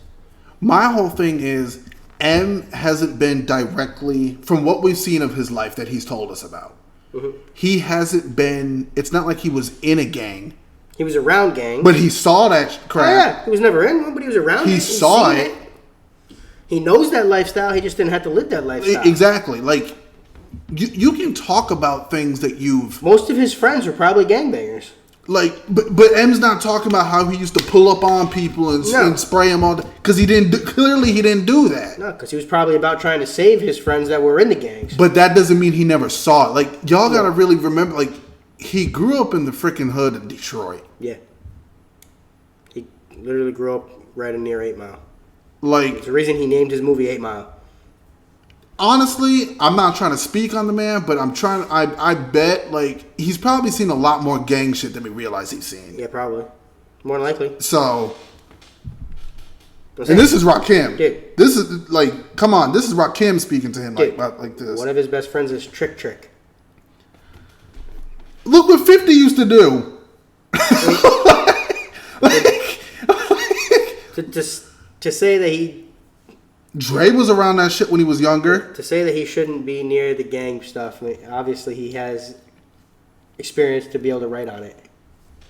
[SPEAKER 2] My whole thing is M hasn't been directly from what we've seen of his life that he's told us about. Mm-hmm. He hasn't been. It's not like he was in a gang.
[SPEAKER 1] He was around gangs.
[SPEAKER 2] But he saw that crap.
[SPEAKER 1] Oh, yeah. He was never in one, but he was around
[SPEAKER 2] He saw it.
[SPEAKER 1] He knows that lifestyle. He just didn't have to live that lifestyle.
[SPEAKER 2] Exactly. Like, you can talk about things that you've...
[SPEAKER 1] Most of his friends were probably gangbangers.
[SPEAKER 2] Like, but M's not talking about how he used to pull up on people and spray them all... Because he didn't... Clearly, he didn't do that.
[SPEAKER 1] No, because he was probably about trying to save his friends that were in the gangs.
[SPEAKER 2] But that doesn't mean he never saw it. Like, y'all got to really remember... Like, he grew up in the freaking hood of Detroit.
[SPEAKER 1] Yeah. He literally grew up right near 8 Mile.
[SPEAKER 2] Like...
[SPEAKER 1] It's the reason he named his movie 8 Mile.
[SPEAKER 2] Honestly, I'm not trying to speak on the man, but I bet, like, he's probably seen a lot more gang shit than we realize he's seen.
[SPEAKER 1] Yeah, probably. More than likely.
[SPEAKER 2] So... And this is Rakim.
[SPEAKER 1] Dude.
[SPEAKER 2] This is, like, come on. This is Rakim speaking to him like this.
[SPEAKER 1] One of his best friends is Trick.
[SPEAKER 2] Look what 50 used to do.
[SPEAKER 1] To say that he...
[SPEAKER 2] Dre was around that shit when he was younger.
[SPEAKER 1] To say that he shouldn't be near the gang stuff, I mean, obviously he has experience to be able to write on it.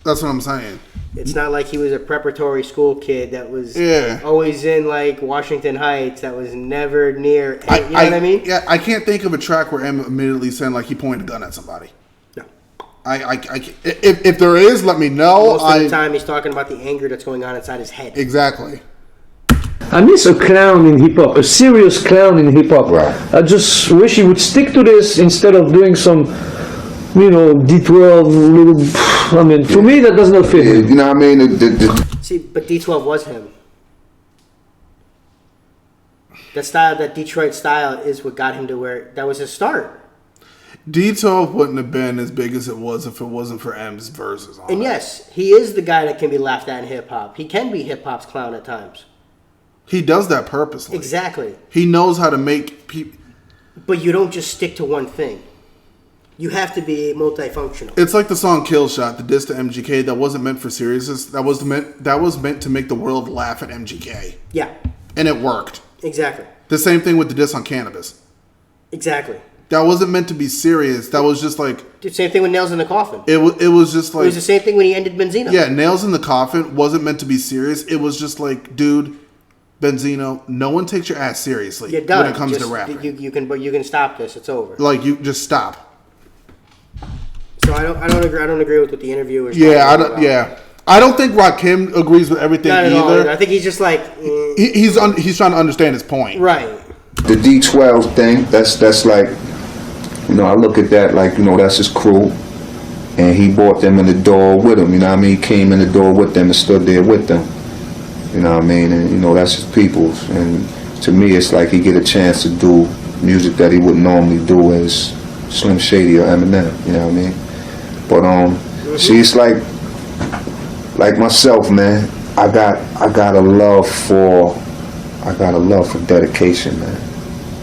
[SPEAKER 2] That's what I'm saying.
[SPEAKER 1] It's not like he was a preparatory school kid that was always in, like, Washington Heights, that was never near... you know what I mean?
[SPEAKER 2] Yeah, I can't think of a track where M immediately said, like, he pointed a gun at somebody.
[SPEAKER 1] No.
[SPEAKER 2] If there is, let me know.
[SPEAKER 1] Most of the time he's talking about the anger that's going on inside his head.
[SPEAKER 2] Exactly.
[SPEAKER 11] I miss a clown in hip hop, a serious clown in hip hop. Right. I just wish he would stick to this instead of doing some, D12 little. I mean, for me that does not fit.
[SPEAKER 10] You know what I mean?
[SPEAKER 1] See, but D12 was him. That style, that Detroit style, is what got him to where that was his start.
[SPEAKER 2] D12 wouldn't have been as big as it was if it wasn't for M's verses on
[SPEAKER 1] And yes, he is the guy that can be laughed at in hip hop. He can be hip hop's clown at times.
[SPEAKER 2] He does that purposely.
[SPEAKER 1] Exactly.
[SPEAKER 2] He knows how to make people...
[SPEAKER 1] But you don't just stick to one thing. You have to be multifunctional.
[SPEAKER 2] It's like the song Kill Shot, the diss to MGK, that wasn't meant for seriousness. That was meant to make the world laugh at MGK.
[SPEAKER 1] Yeah.
[SPEAKER 2] And it worked.
[SPEAKER 1] Exactly.
[SPEAKER 2] The same thing with the diss on Cannabis.
[SPEAKER 1] Exactly.
[SPEAKER 2] That wasn't meant to be serious. That was just like...
[SPEAKER 1] Dude, same thing with Nails in the Coffin.
[SPEAKER 2] It was just like...
[SPEAKER 1] It was the same thing when he ended Benzino.
[SPEAKER 2] Yeah, Nails in the Coffin wasn't meant to be serious. It was just like, dude... Benzino, no one takes your ass seriously when it comes to rapping.
[SPEAKER 1] You can stop this. It's over.
[SPEAKER 2] Like, you just stop.
[SPEAKER 1] So I don't agree with what the interview is.
[SPEAKER 2] I don't think Rakim agrees with everything either.
[SPEAKER 1] I think he's just like
[SPEAKER 2] he's trying to understand his point.
[SPEAKER 1] Right.
[SPEAKER 10] The D12 thing. That's like, I look at that like, that's his crew, and he brought them in the door with him. You know what I mean? He came in the door with them and stood there with them. You know what I mean? And, that's his people's. And to me, it's like he get a chance to do music that he wouldn't normally do as Slim Shady or Eminem. You know what I mean? But, see, it's like myself, man. I got a love for dedication, man.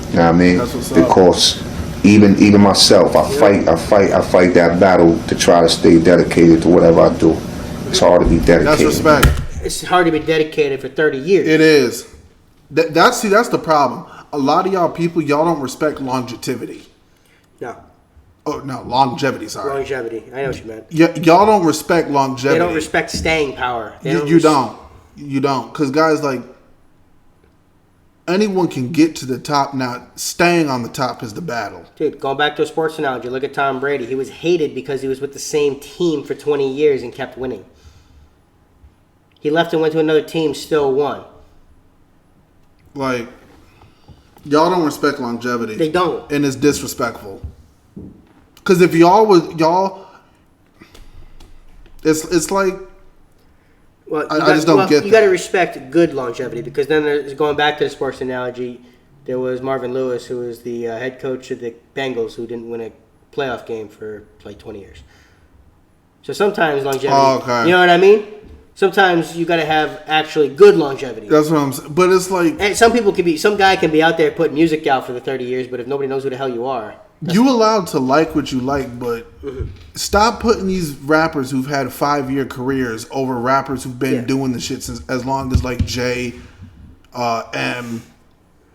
[SPEAKER 10] You know what I mean? Because even myself, I fight that battle to try to stay dedicated to whatever I do. It's hard to be dedicated.
[SPEAKER 2] That's respect.
[SPEAKER 1] It's hard to be dedicated for 30 years.
[SPEAKER 2] It is. That's the problem. A lot of y'all don't respect longevity.
[SPEAKER 1] No.
[SPEAKER 2] Oh, no, longevity, sorry.
[SPEAKER 1] Longevity. I know what you meant.
[SPEAKER 2] Y'all don't respect longevity.
[SPEAKER 1] They don't respect staying power.
[SPEAKER 2] You don't. Because guys, like, anyone can get to the top. Now, staying on the top is the battle.
[SPEAKER 1] Dude, going back to a sports analogy, look at Tom Brady. He was hated because he was with the same team for 20 years and kept winning. He left and went to another team, still won.
[SPEAKER 2] Like, y'all don't respect longevity.
[SPEAKER 1] They don't.
[SPEAKER 2] And it's disrespectful. Because if y'all, it's like,
[SPEAKER 1] well,
[SPEAKER 2] I just don't get that.
[SPEAKER 1] You got to respect good longevity, because then there's, going back to the sports analogy, there was Marvin Lewis, who was the head coach of the Bengals, who didn't win a playoff game for like 20 years. So sometimes longevity, you know what I mean? Sometimes you got to have actually good longevity.
[SPEAKER 2] That's what I'm saying. But it's like,
[SPEAKER 1] and some guy can be out there putting music out for the 30 years, but if nobody knows who the hell you are,
[SPEAKER 2] you allowed to like what you like, but stop putting these rappers who've had 5-year careers over rappers who've been doing the shit since as long as like Jay, M,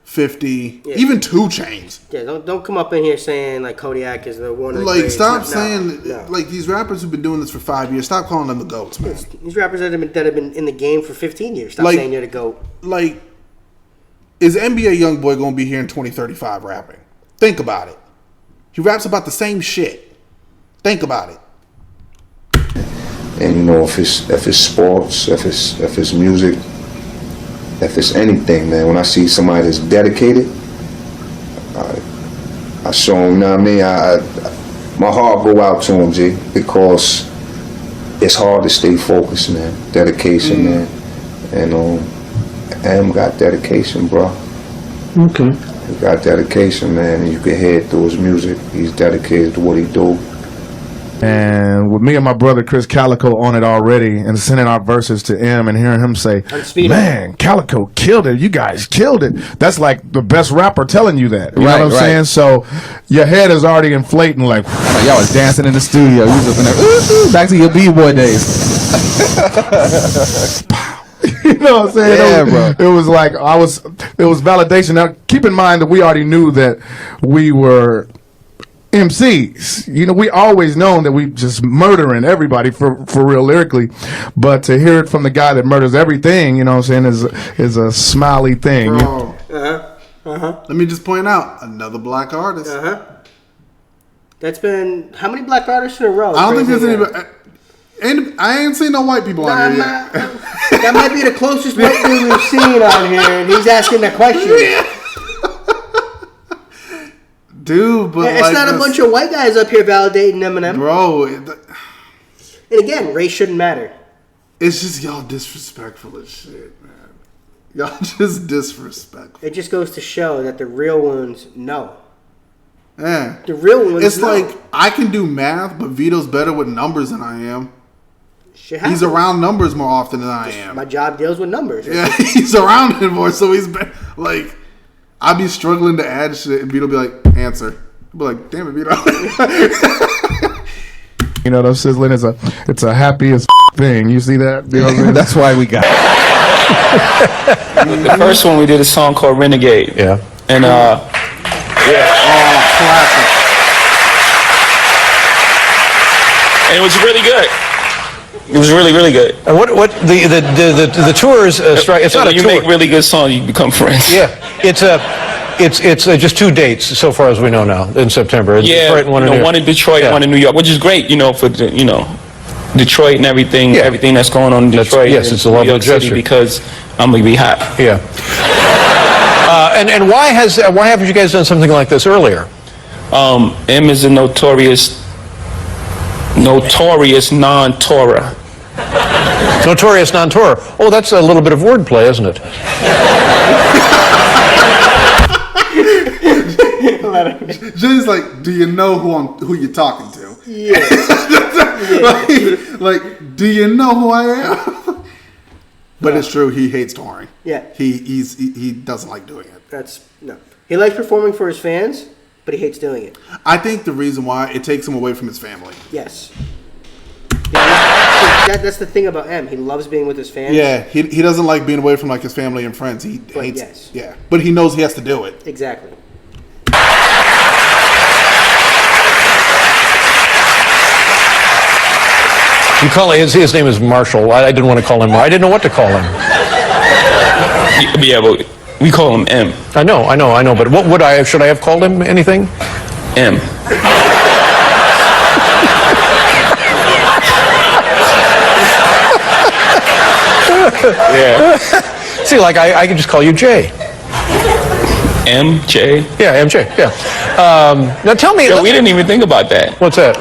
[SPEAKER 2] 50, even 2 Chainz.
[SPEAKER 1] Yeah, don't come up in here saying like Kodiak is the one. Of the
[SPEAKER 2] like,
[SPEAKER 1] greats.
[SPEAKER 2] stop saying like these rappers who've been doing this for 5 years. Stop calling them the GOATs, man.
[SPEAKER 1] These rappers that have been in the game for 15 years. Stop saying they're the GOAT.
[SPEAKER 2] Like, is NBA YoungBoy gonna be here in 2035 rapping? Think about it. He raps about the same shit. Think about it.
[SPEAKER 10] And you know, if it's sports, if it's music, if it's anything, man, when I see somebody that's dedicated, I show them, you know what I mean? My heart go out to them, G, because it's hard to stay focused, man. Dedication, man. And M got dedication, bro.
[SPEAKER 11] Okay.
[SPEAKER 10] He got dedication, man, and you can hear it through his music. He's dedicated to what he do.
[SPEAKER 12] And with me and my brother Chris Calico on it already, and sending our verses to M and hearing him say, "Man, Calico killed it. You guys killed it." That's like the best rapper telling you that. You know what I'm saying? So your head is already inflating. Like
[SPEAKER 13] y'all was dancing in the studio. You was up in there, ooh, back to your b-boy days.
[SPEAKER 12] You know what I'm saying?
[SPEAKER 13] Yeah, bro.
[SPEAKER 12] It was like it was validation. Now keep in mind that we already knew that we were MCs. You know, we always known that we just murdering everybody for real lyrically, but to hear it from the guy that murders everything, you know what I'm saying, is a smiley thing.
[SPEAKER 2] Bro. Let me just point out another black artist.
[SPEAKER 1] That's been how many black artists in a row?
[SPEAKER 2] I don't think there's anybody. And I ain't seen no white people on here yet.
[SPEAKER 1] That might be the closest white dude we've seen on here, and he's asking that question.
[SPEAKER 2] Dude, but
[SPEAKER 1] it's not a bunch of white guys up here validating Eminem.
[SPEAKER 2] Bro.
[SPEAKER 1] And again, race shouldn't matter.
[SPEAKER 2] It's just y'all disrespectful as shit, man. Y'all just disrespectful.
[SPEAKER 1] It just goes to show that the real ones know.
[SPEAKER 2] Yeah.
[SPEAKER 1] The real ones
[SPEAKER 2] It's
[SPEAKER 1] know.
[SPEAKER 2] like, I can do math, but Vito's better with numbers than I am.
[SPEAKER 1] He's
[SPEAKER 2] around numbers more often than I am.
[SPEAKER 1] My job deals with numbers.
[SPEAKER 2] Yeah, he's around it more, so he's been, like, I'd be struggling to add shit, and Vito be like, answer. I'd be like, damn it, Vito.
[SPEAKER 12] You know, those sizzling it's a happy as thing. You see that? You know what I mean?
[SPEAKER 13] That's why we got it.
[SPEAKER 14] The first one we did a song called Renegade.
[SPEAKER 13] Yeah.
[SPEAKER 14] And
[SPEAKER 2] classic.
[SPEAKER 14] And it was really good. It was really, really good.
[SPEAKER 13] And what the tours strike? It's not a
[SPEAKER 14] you
[SPEAKER 13] tour.
[SPEAKER 14] make really good songs, you become friends.
[SPEAKER 13] Yeah, it's just 2 dates so far as we know now in September.
[SPEAKER 14] Yeah,
[SPEAKER 13] Detroit,
[SPEAKER 14] one in Detroit, one in New York, which is great, for Detroit and everything, everything that's going on in Detroit.
[SPEAKER 13] Yes, it's a lovely gesture
[SPEAKER 14] because I'm gonna be hot.
[SPEAKER 13] Yeah. And why haven't you guys done something like this earlier?
[SPEAKER 14] M is a notorious non-Torah.
[SPEAKER 13] Notorious non-Torah. Oh, that's a little bit of wordplay, isn't it?
[SPEAKER 2] Jay's like, do you know who you're talking to?
[SPEAKER 1] Yeah.
[SPEAKER 2] like, do you know who I am? But it's true, he hates touring.
[SPEAKER 1] Yeah.
[SPEAKER 2] He doesn't like doing it.
[SPEAKER 1] He likes performing for his fans, but he hates doing it.
[SPEAKER 2] I think the reason why it takes him away from his family.
[SPEAKER 1] Yes. That's the thing about M. He loves being with his fans.
[SPEAKER 2] Yeah, he doesn't like being away from like his family and friends. He hates.
[SPEAKER 1] Yes.
[SPEAKER 2] Yeah, but he knows he has to do it.
[SPEAKER 1] Exactly.
[SPEAKER 13] You call his name is Marshall. I didn't want to call him. I didn't know what to call him.
[SPEAKER 14] Yeah, but we call him M.
[SPEAKER 13] I know. But what should I have called him? Anything?
[SPEAKER 14] M.
[SPEAKER 13] Yeah. See, like I can just call you Jay.
[SPEAKER 14] MJ.
[SPEAKER 13] Yeah, MJ. Yeah. Now tell me.
[SPEAKER 14] Yo, we didn't even think about that.
[SPEAKER 13] What's that?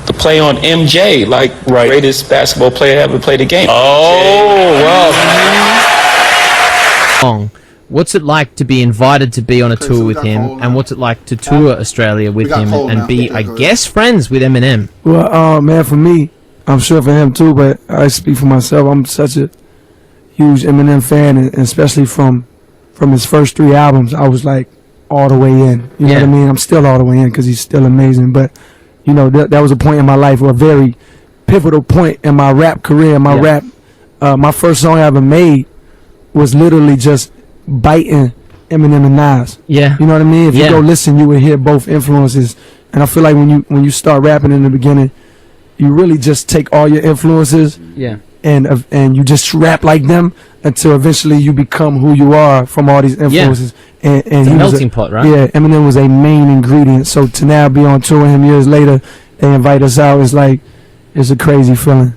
[SPEAKER 14] The play on MJ, like greatest basketball player ever played the game.
[SPEAKER 13] Oh,
[SPEAKER 15] well. What's it like to be invited to be on a tour with him, and what's it like to tour Australia with him and be, I guess, friends with Eminem?
[SPEAKER 6] Well, man, for me,
[SPEAKER 16] I'm sure for him too, but I speak for myself. I'm such a huge Eminem fan, and especially from his first 3 albums, I was like all the way in. You know what I mean? I'm still all the way in because he's still amazing. But you know, that was a point in my life, or a very pivotal point in my rap career. My first song I ever made was literally just biting Eminem and Nas.
[SPEAKER 15] Yeah.
[SPEAKER 16] You know what I mean? If you go listen, you will hear both influences. And I feel like when you start rapping in the beginning, you really just take all your influences.
[SPEAKER 15] Yeah.
[SPEAKER 16] And you just rap like them until eventually you become who you are from all these influences. And
[SPEAKER 15] it's a melting pot, right?
[SPEAKER 16] Yeah, Eminem was a main ingredient. So to now be on tour with him years later, they invite us out. It's a crazy feeling.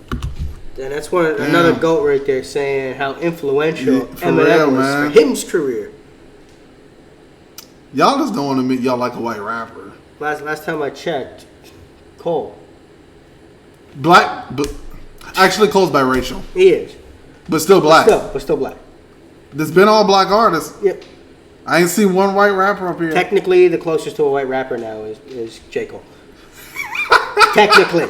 [SPEAKER 1] And that's another GOAT right there saying how influential Eminem
[SPEAKER 2] real,
[SPEAKER 1] was
[SPEAKER 2] man.
[SPEAKER 1] for his career.
[SPEAKER 2] Y'all just don't want to admit y'all like a white rapper.
[SPEAKER 1] Last time I checked, Cole.
[SPEAKER 2] Black, but actually Cole's biracial.
[SPEAKER 1] He is.
[SPEAKER 2] But still black.
[SPEAKER 1] But still black.
[SPEAKER 2] There's been all black artists.
[SPEAKER 1] Yep.
[SPEAKER 2] I ain't seen one white rapper up here.
[SPEAKER 1] Technically, the closest to a white rapper now is J. Cole. Technically.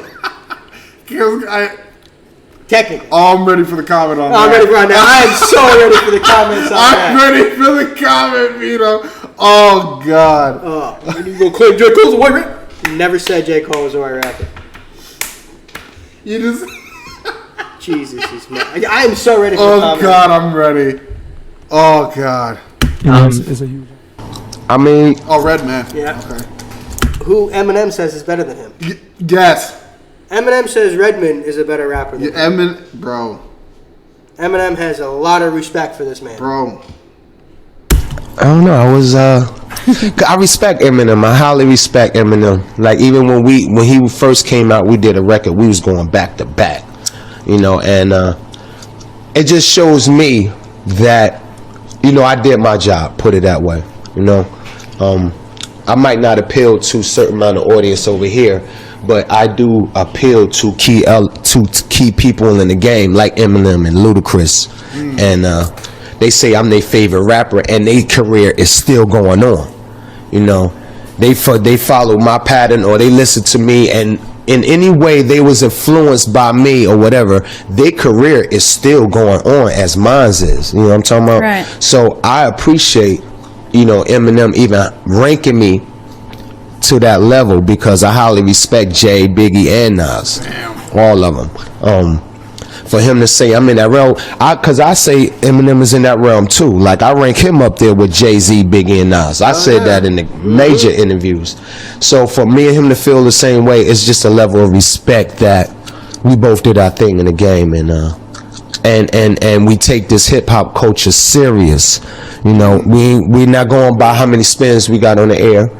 [SPEAKER 1] Technically.
[SPEAKER 2] Oh, I'm ready for the comment on that.
[SPEAKER 1] I'm ready right now. I am so ready for the comments on that.
[SPEAKER 2] I'm ready for the comment, Vito. Oh, God.
[SPEAKER 1] You gonna claim J. Cole's a white rapper? Never said J. Cole was a white rapper.
[SPEAKER 2] You just...
[SPEAKER 1] Jesus is mad. I am so ready for the comments.
[SPEAKER 2] Oh, God, I'm ready. Oh, God.
[SPEAKER 16] It's a huge...
[SPEAKER 17] I mean...
[SPEAKER 2] Oh, Redman.
[SPEAKER 1] Yeah.
[SPEAKER 2] Okay.
[SPEAKER 1] Who Eminem says is better than him.
[SPEAKER 2] Yes.
[SPEAKER 1] Eminem says Redman is a better rapper than him.
[SPEAKER 2] Bro.
[SPEAKER 1] Eminem has a lot of respect for this man.
[SPEAKER 2] Bro.
[SPEAKER 17] I don't know. I respect Eminem. I highly respect Eminem. Like even when he first came out, we did a record. We was going back to back, you know, and it just shows me that, you know, I did my job. Put it that way, you know. I might not appeal to a certain amount of audience over here, but I do appeal to key people in the game like Eminem and Ludacris, and they say I'm their favorite rapper, and their career is still going on. You know, they follow my pattern, or they listen to me, and in any way they was influenced by me or whatever, their career is still going on as mine's is. You know what I'm talking about?
[SPEAKER 18] Right.
[SPEAKER 17] So I appreciate, you know, Eminem even ranking me to that level because I highly respect Jay, Biggie, and Nas. Damn. All of them. For him to say I'm in that realm, because I say Eminem is in that realm too. Like I rank him up there with Jay-Z, Biggie, and Nas. I said that in the major interviews. So for me and him to feel the same way, it's just a level of respect that we both did our thing in the game, and we take this hip hop culture serious. You know, we're not going by how many spins we got on the air,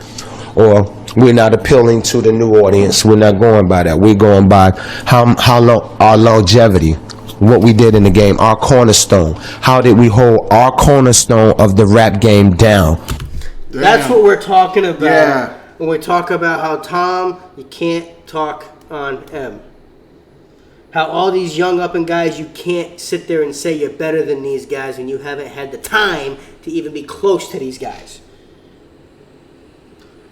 [SPEAKER 17] or we're not appealing to the new audience. We're not going by that. We're going by how long our longevity, what we did in the game, our cornerstone. How did we hold our cornerstone of the rap game down?
[SPEAKER 1] That's what we're talking about. Yeah. When we talk about how Tom, you can't talk on M. How all these young up-and guys, you can't sit there and say you're better than these guys when you haven't had the time to even be close to these guys.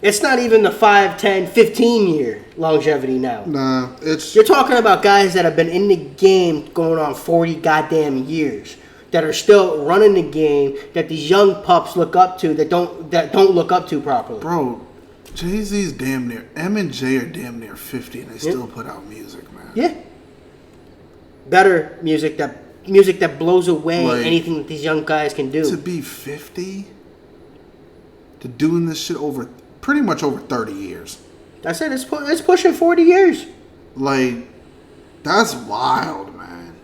[SPEAKER 1] It's not even the 5, 10, 15-year longevity now.
[SPEAKER 2] Nah,
[SPEAKER 1] You're talking about guys that have been in the game going on 40 goddamn years, that are still running the game, that these young pups look up to, that don't look up to properly.
[SPEAKER 2] Bro, Jay-Z's damn near, M and J are damn near 50 and they still put out music, man.
[SPEAKER 1] Yeah. Better music that blows away
[SPEAKER 2] Like,
[SPEAKER 1] anything that these young guys can do.
[SPEAKER 2] To be 50, to doing this shit over pretty much over 30 years.
[SPEAKER 1] I said it's pushing 40 years.
[SPEAKER 2] Like, that's wild, man.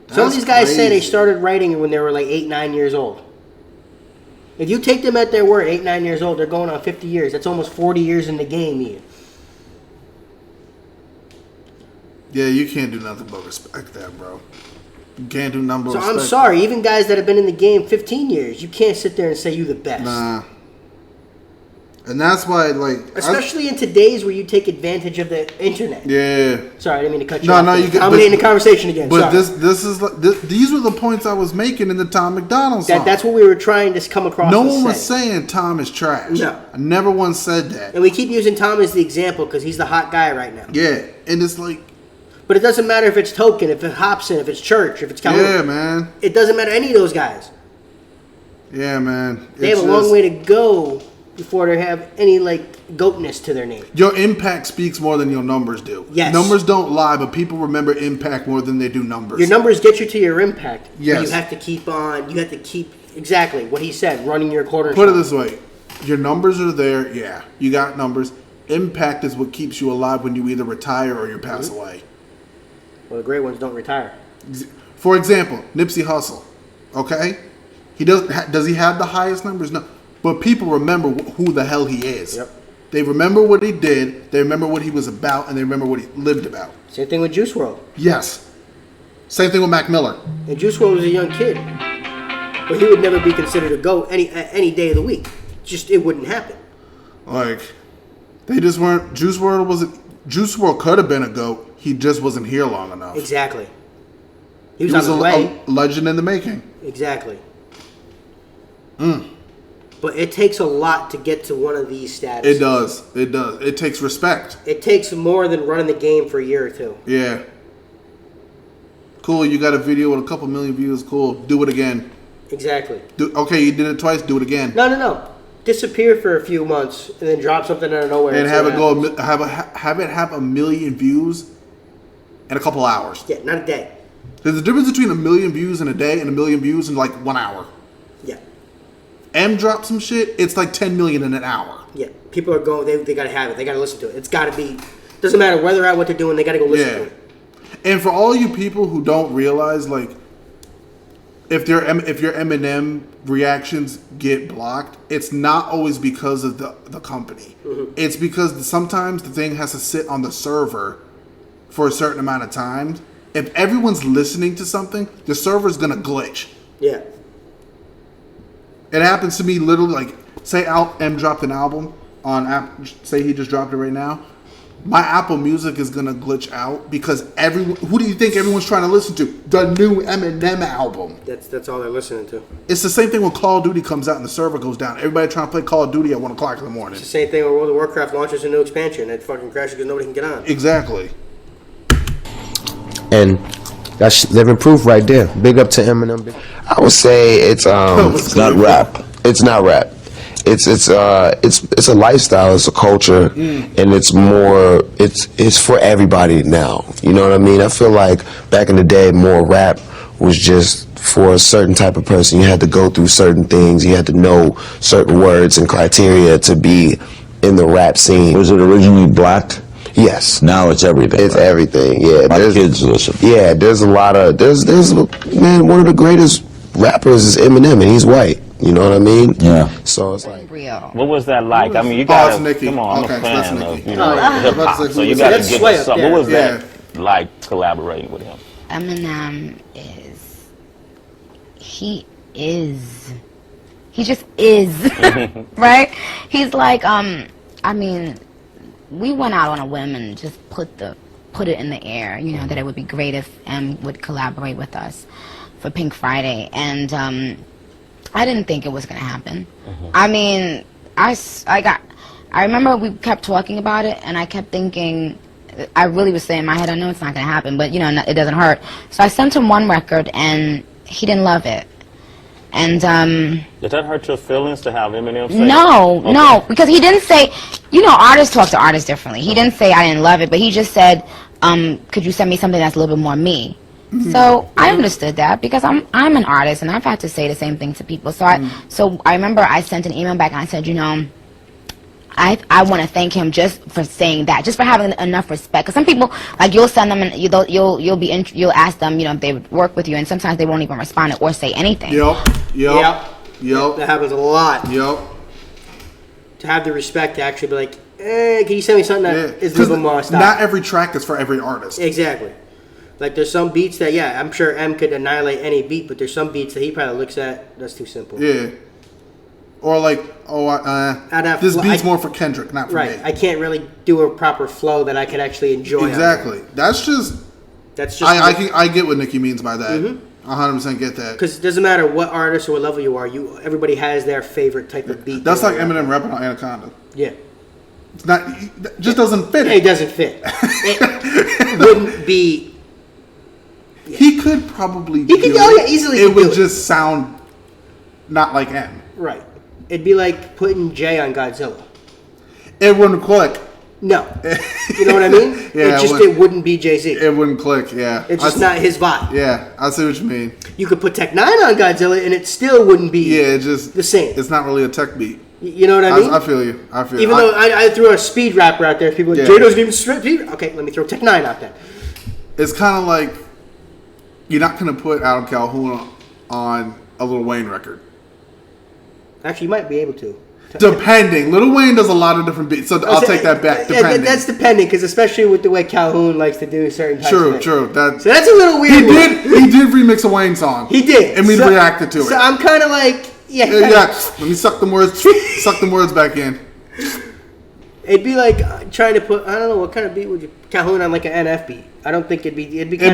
[SPEAKER 1] Some of these guys say they started writing when they were like 8, 9 years old. If you take them at their word, 8, 9 years old, they're going on 50 years. That's almost 40 years in the game, Ian.
[SPEAKER 2] Yeah, you can't do nothing but respect that, bro. You can't do nothing but
[SPEAKER 1] So
[SPEAKER 2] respect
[SPEAKER 1] I'm sorry, even guys that have been in the game 15 years, you can't sit there and say you the best.
[SPEAKER 2] Nah. And that's why, like...
[SPEAKER 1] Especially in today's where you take advantage of the internet.
[SPEAKER 2] Yeah.
[SPEAKER 1] Sorry, I didn't mean to cut you off.
[SPEAKER 2] No, you get...
[SPEAKER 1] Dominating the conversation again,
[SPEAKER 2] But
[SPEAKER 1] sorry.
[SPEAKER 2] this is... these were the points I was making in the Tom McDonald song.
[SPEAKER 1] That's what we were trying to come across.
[SPEAKER 2] No one was saying Tom is trash.
[SPEAKER 1] No.
[SPEAKER 2] I never once said that.
[SPEAKER 1] And we keep using Tom as the example because he's the hot guy right now.
[SPEAKER 2] Yeah. and it's like.
[SPEAKER 1] But it doesn't matter if it's Token, if it's Hobson, if it's Church, if it's Calhoun.
[SPEAKER 2] Yeah, man.
[SPEAKER 1] It doesn't matter any of those guys.
[SPEAKER 2] Yeah, man.
[SPEAKER 1] They have a long way to go before they have any goatness to their name.
[SPEAKER 2] Your impact speaks more than your numbers do.
[SPEAKER 1] Yes.
[SPEAKER 2] Numbers don't lie, but people remember impact more than they do numbers.
[SPEAKER 1] Your numbers get you to your impact.
[SPEAKER 2] Yes.
[SPEAKER 1] You have to keep on. You have to keep exactly what he said. Running your quarter.
[SPEAKER 2] Put it this way: your numbers are there. Yeah, you got numbers. Impact is what keeps you alive when you either retire or you pass away.
[SPEAKER 1] Well, the great ones don't retire.
[SPEAKER 2] For example, Nipsey Hussle. Okay, he does he have the highest numbers? No, but people remember who the hell he is.
[SPEAKER 1] Yep.
[SPEAKER 2] They remember what he did. They remember what he was about, and they remember what he lived about.
[SPEAKER 1] Same thing with Juice WRLD.
[SPEAKER 2] Yes. Same thing with Mac Miller.
[SPEAKER 1] And Juice WRLD was a young kid, but he would never be considered a GOAT any day of the week. Just it wouldn't happen.
[SPEAKER 2] They just weren't. Juice WRLD could have been a GOAT. He just wasn't here long enough.
[SPEAKER 1] Exactly. He was on his way.
[SPEAKER 2] A legend in the making.
[SPEAKER 1] Exactly. But it takes a lot to get to one of these statuses.
[SPEAKER 2] It does. It does. It takes respect.
[SPEAKER 1] It takes more than running the game for a year or two.
[SPEAKER 2] Yeah. Cool. You got a video with a couple million views. Cool. Do it again.
[SPEAKER 1] Exactly.
[SPEAKER 2] Okay, you did it twice. Do it again.
[SPEAKER 1] No. Disappear for a few months and then drop something out of nowhere.
[SPEAKER 2] And have it go. Have it have a million views in a couple hours.
[SPEAKER 1] Yeah, not a day.
[SPEAKER 2] There's a difference between a million views in a day and a million views in 1 hour.
[SPEAKER 1] Yeah.
[SPEAKER 2] M dropped some shit. It's 10 million in an hour.
[SPEAKER 1] Yeah. People are going. They gotta have it. They gotta listen to it. It's gotta be. Doesn't matter where they're at, what they're doing. They gotta go listen to it.
[SPEAKER 2] And for all you people who don't realize, if your Eminem reactions get blocked, it's not always because of the company. Mm-hmm. It's because sometimes the thing has to sit on the server for a certain amount of time. If everyone's listening to something, the server's gonna glitch.
[SPEAKER 1] Yeah.
[SPEAKER 2] It happens to me literally. Say M dropped an album on Apple. Say he just dropped it right now. My Apple Music is gonna glitch out because everyone. Who do you think everyone's trying to listen to? The new Eminem album.
[SPEAKER 1] That's all they're listening to.
[SPEAKER 2] It's the same thing when Call of Duty comes out and the server goes down. Everybody trying to play Call of Duty at 1 o'clock in the morning.
[SPEAKER 1] It's the same thing when World of Warcraft launches a new expansion. It fucking crashes because nobody can get on.
[SPEAKER 2] Exactly.
[SPEAKER 17] And that's living proof right there. Big up to Eminem.
[SPEAKER 18] I would say it's not rap. It's not rap. It's a lifestyle. It's a culture, and it's more. It's for everybody now. You know what I mean? I feel like back in the day, more rap was just for a certain type of person. You had to go through certain things. You had to know certain words and criteria to be in the rap scene.
[SPEAKER 19] Was it originally black?
[SPEAKER 18] Yes.
[SPEAKER 19] Now it's everything.
[SPEAKER 18] It's everything. Yeah.
[SPEAKER 19] My kids listen.
[SPEAKER 18] Yeah. There's a lot of there's man. One of the greatest rappers is Eminem, and he's white. You know what I mean?
[SPEAKER 19] Yeah.
[SPEAKER 18] So it's like.
[SPEAKER 20] What was that like? I mean, you gotta come on. I'm a fan of hip hop, so you gotta give us something. What was that like collaborating with him?
[SPEAKER 21] Eminem he just is, right? He's like, I mean, we went out on a whim and just put it in the air, you know, that it would be great if M would collaborate with us for Pink Friday, and I didn't think it was gonna happen. I mean, I remember we kept talking about it, and I kept thinking, I really was saying in my head, I know it's not gonna happen, but you know, it doesn't hurt. So I sent him one record, and he didn't love it. And
[SPEAKER 20] did that hurt your feelings to have Eminem say
[SPEAKER 21] no, because he didn't say, you know, artists talk to artists differently. He didn't say I didn't love it, but he just said, could you send me something that's a little bit more me? So I understood that because I'm an artist and I've had to say the same thing to people. So I remember I sent an email back and I said, you know, I want to thank him just for saying that, just for having enough respect. Because some people, like, you'll send them and you'll ask them, you know, if they would work with you, and sometimes they won't even respond or say anything.
[SPEAKER 2] Yep.
[SPEAKER 1] That happens a lot.
[SPEAKER 2] Yep.
[SPEAKER 1] To have the respect to actually be like, can you send me something that is a little more style?
[SPEAKER 2] Not every track is for every artist.
[SPEAKER 1] Exactly. Like, there's some beats that, I'm sure M could annihilate any beat, but there's some beats that he probably looks at, that's too simple.
[SPEAKER 2] Yeah. Or like, this beat's more for Kendrick, not for me.
[SPEAKER 1] Right. I can't really do a proper flow that I can actually enjoy.
[SPEAKER 2] Exactly. That's just. I get what Nikki means by that. Mm-hmm. 100% get that.
[SPEAKER 1] Because it doesn't matter what artist or what level you are. Everybody has their favorite type of beat.
[SPEAKER 2] That's like Eminem rapping on Anaconda.
[SPEAKER 1] Yeah.
[SPEAKER 2] It's not. It just doesn't fit.
[SPEAKER 1] It doesn't fit. It wouldn't be.
[SPEAKER 2] He could probably.
[SPEAKER 1] He could. Oh yeah, easily.
[SPEAKER 2] It would just sound not like M.
[SPEAKER 1] Right. It'd be like putting Jay on Godzilla.
[SPEAKER 2] It wouldn't click.
[SPEAKER 1] No. You know what I mean?
[SPEAKER 2] Yeah.
[SPEAKER 1] It wouldn't be Jay-Z.
[SPEAKER 2] It wouldn't click. Yeah.
[SPEAKER 1] It's just not his vibe.
[SPEAKER 2] Yeah, I see what you mean.
[SPEAKER 1] You could put Tech 9 on Godzilla and it still wouldn't be.
[SPEAKER 2] Yeah, it's just
[SPEAKER 1] the same.
[SPEAKER 2] It's not really a tech beat.
[SPEAKER 1] You know what I mean?
[SPEAKER 2] I feel you.
[SPEAKER 1] Even though I threw a speed rapper out there, people are like, Jay doesn't even speed. Okay, let me throw Tech 9 out there.
[SPEAKER 2] It's kind of like you're not going to put Adam Calhoun on a Lil Wayne record.
[SPEAKER 1] Actually, you might be able to.
[SPEAKER 2] Depending. Lil Wayne does a lot of different beats, so I'll take that back. Depending.
[SPEAKER 1] That's depending, because especially with the way Calhoun likes to do certain types of things.
[SPEAKER 2] True.
[SPEAKER 1] So that's a little weird.
[SPEAKER 2] He did remix a Wayne song.
[SPEAKER 1] He did.
[SPEAKER 2] And we reacted to it.
[SPEAKER 1] So I'm kind of like, yeah.
[SPEAKER 2] Let me suck them words back in.
[SPEAKER 1] It'd be like trying to put, I don't know, what kind of beat would you, Calhoun on like an NF beat? I don't think it'd be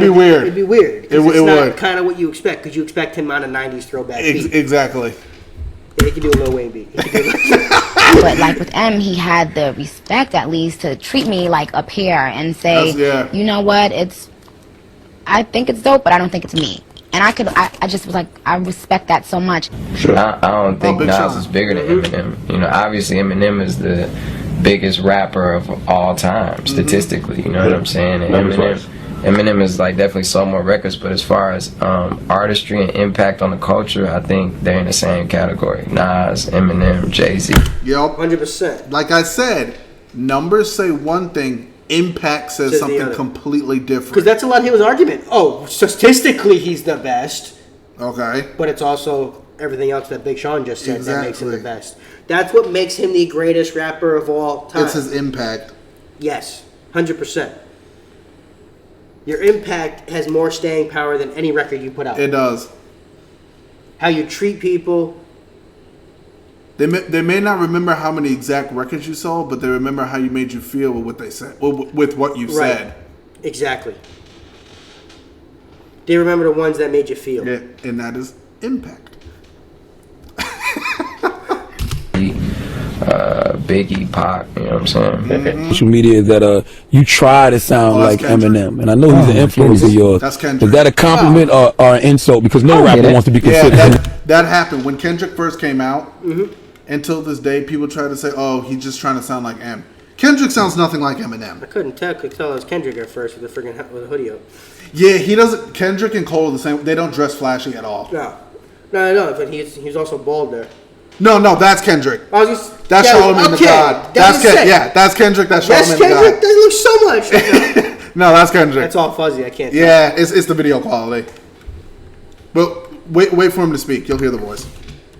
[SPEAKER 2] weird.
[SPEAKER 1] It'd be weird.
[SPEAKER 2] It would.
[SPEAKER 1] Kind of what you expect, because you expect him on a 90s throwback beat.
[SPEAKER 2] Exactly.
[SPEAKER 1] Yeah, he could do a Lil Wayne beat.
[SPEAKER 21] But like with M, he had the respect at least to treat me like a peer and say, you know what, I think it's dope, but I don't think it's me. And I just was like, I respect that so much.
[SPEAKER 4] Sure. I don't think Nas is bigger than Eminem. You know, obviously Eminem is the biggest rapper of all time, statistically. You know what I'm saying? And Eminem is like definitely sold more records, but as far as artistry and impact on the culture, I think they're in the same category. Nas, Eminem, Jay-Z.
[SPEAKER 2] Yup.
[SPEAKER 1] 100%.
[SPEAKER 2] Like I said, numbers say one thing, impact says something completely different.
[SPEAKER 1] Because that's a lot of people's argument. Oh, statistically he's the best.
[SPEAKER 2] Okay.
[SPEAKER 1] But it's also everything else that Big Sean just said that makes him the best. That's what makes him the greatest rapper of all time.
[SPEAKER 2] It's his impact.
[SPEAKER 1] Yes, 100%. Your impact has more staying power than any record you put out.
[SPEAKER 2] It does.
[SPEAKER 1] How you treat people.
[SPEAKER 2] They may not remember how many exact records you sold, but they remember how you made you feel with what they said, with what you said.
[SPEAKER 1] Exactly. They remember the ones that made you feel.
[SPEAKER 2] Yeah, and that is impact.
[SPEAKER 4] Biggie, Pac, you know what I'm saying?
[SPEAKER 22] Social media that you try to sound like Eminem, and I know he's an influence of yours.
[SPEAKER 2] That's Kendrick.
[SPEAKER 22] Is that a compliment or an insult? Because no rapper wants to be considered.
[SPEAKER 2] Yeah, that happened when Kendrick first came out. Until this day, people try to say, "Oh, he's just trying to sound like M." Kendrick sounds nothing like Eminem.
[SPEAKER 1] I couldn't tell it was Kendrick at first with the hoodie up.
[SPEAKER 2] Yeah, he doesn't. Kendrick and Cole are the same. They don't dress flashy at all.
[SPEAKER 1] No, but he's also bald there.
[SPEAKER 2] No, that's Kendrick. That's Charlamagne the God. That's Kendrick. That's Charlamagne the God.
[SPEAKER 1] Kendrick doesn't look so much.
[SPEAKER 2] No, that's Kendrick.
[SPEAKER 1] That's all fuzzy. I can't.
[SPEAKER 2] Yeah, it's the video quality. But wait for him to speak. You'll hear the voice.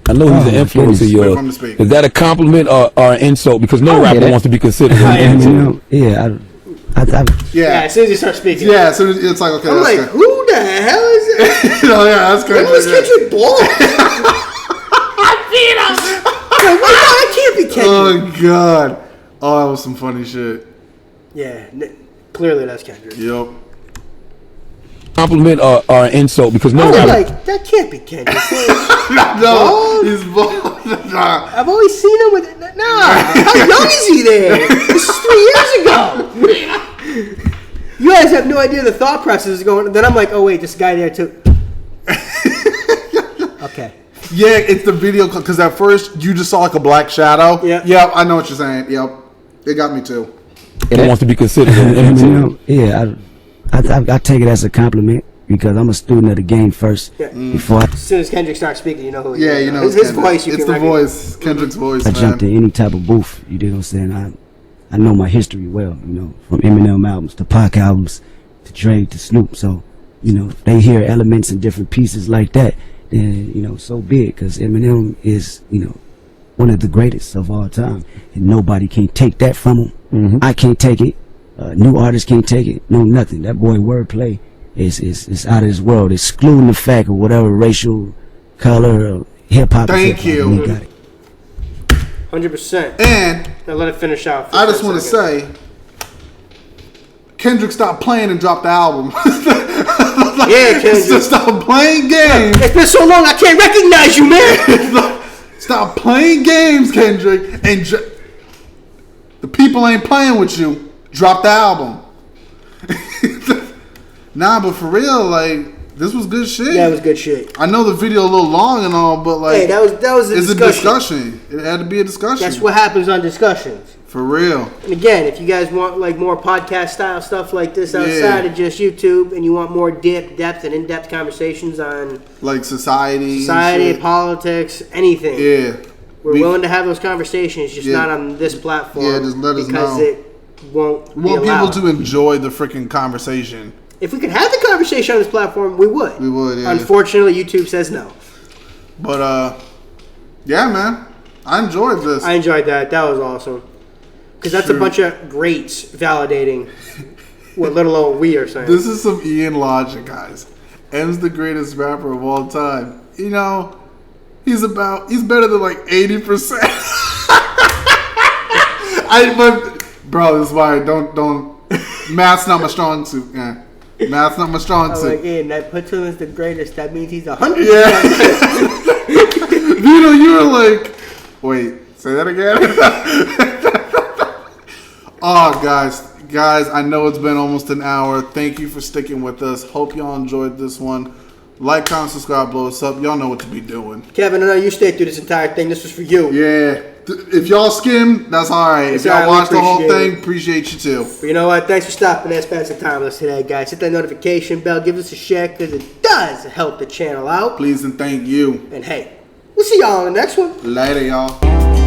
[SPEAKER 22] I know he's an influence of yours. Is that a compliment or an insult? Because no rapper wants to be considered.
[SPEAKER 1] Yeah, as soon as you start speaking.
[SPEAKER 2] Yeah, as soon as it's like, okay.
[SPEAKER 1] I'm like, who the hell is it?
[SPEAKER 2] That's Kendrick.
[SPEAKER 1] When was Kendrick bald? I can't be Kendrick.
[SPEAKER 2] Oh God! Oh, that was some funny shit.
[SPEAKER 1] Yeah, clearly that's Kendrick.
[SPEAKER 2] Yep.
[SPEAKER 22] Compliment or an insult? Because no rapper.
[SPEAKER 1] Like that can't be Kendrick.
[SPEAKER 2] No, he's bald.
[SPEAKER 1] I've always seen him with. How young is he there? This is 3 years ago. You guys have no idea the thought process is going. Then I'm like, oh wait, this guy there too. Okay.
[SPEAKER 2] Yeah, it's the video because at first you just saw like a black shadow. Yeah, I know what you're saying. Yep, it got me too.
[SPEAKER 22] It wants to be considered.
[SPEAKER 23] I take it as a compliment because I'm a student of the game first.
[SPEAKER 1] Yeah.
[SPEAKER 23] Before
[SPEAKER 1] as soon as Kendrick starts speaking, you know who he is.
[SPEAKER 2] You know
[SPEAKER 1] his voice.
[SPEAKER 2] It's the voice. Kendrick's voice.
[SPEAKER 23] I jump to any type of booth. You dig what I'm saying? I know my history well. You know, from Eminem albums to Pac albums to Dre to Snoop. So they hear elements and different pieces like that. Then so be it, because Eminem is one of the greatest of all time, and nobody can take that from him. I can't take it. New artists can't take it. No, nothing. That boy wordplay is out of this world, excluding the fact of whatever racial, color, or hip hop.
[SPEAKER 2] Thank you.
[SPEAKER 1] 100%.
[SPEAKER 2] And
[SPEAKER 1] now let it finish out.
[SPEAKER 2] I just want to say, Kendrick stopped playing and dropped the album.
[SPEAKER 1] Kendrick.
[SPEAKER 2] Stop playing games.
[SPEAKER 1] It's been so long, I can't recognize you, man.
[SPEAKER 2] Stop playing games, Kendrick. And The people ain't playing with you. Drop the album. Nah, but for real, like, this was good shit.
[SPEAKER 1] Yeah, it was good shit.
[SPEAKER 2] I know the video a little long and all, but like,
[SPEAKER 1] hey, that was a
[SPEAKER 2] it's
[SPEAKER 1] discussion.
[SPEAKER 2] It had to be a discussion.
[SPEAKER 1] That's what happens on discussions.
[SPEAKER 2] For real.
[SPEAKER 1] And again, if you guys want like more podcast style stuff like this outside of just YouTube, and you want more depth and in-depth conversations on
[SPEAKER 2] like society,
[SPEAKER 1] politics, anything.
[SPEAKER 2] Yeah.
[SPEAKER 1] We're willing to have those conversations, just not on this platform.
[SPEAKER 2] Yeah, just let us
[SPEAKER 1] because
[SPEAKER 2] know.
[SPEAKER 1] it won't.
[SPEAKER 2] We want people to enjoy the freaking conversation.
[SPEAKER 1] If we could have the conversation on this platform, we would.
[SPEAKER 2] We would. Yeah.
[SPEAKER 1] Unfortunately, YouTube says no.
[SPEAKER 2] But yeah, man, I enjoyed this.
[SPEAKER 1] I enjoyed that. That was awesome. Because that's a bunch of greats validating what little old we are saying.
[SPEAKER 2] This is some Ian logic, guys. M's the greatest rapper of all time. You know, he's better than like 80%. Bro, this is why don't math's not my strong suit. Yeah. Math's not my strong suit.
[SPEAKER 1] Like, Ian, that puts him as the greatest. That means he's 100%.
[SPEAKER 2] Yeah. Vito, you were like, wait, say that again? Oh, guys, I know it's been almost an hour. Thank you for sticking with us. Hope y'all enjoyed this one. Like, comment, subscribe, blow us up. Y'all know what to be doing.
[SPEAKER 1] Kevin, I know you stayed through this entire thing. This was for you.
[SPEAKER 2] Yeah. If y'all skimmed, that's all right. If y'all watched the whole thing, appreciate you too.
[SPEAKER 1] But you know what? Thanks for stopping and spending some time with us today, guys. Hit that notification bell. Give us a share because it does help the channel out.
[SPEAKER 2] Please and thank you.
[SPEAKER 1] And hey, we'll see y'all on the next one.
[SPEAKER 2] Later, y'all.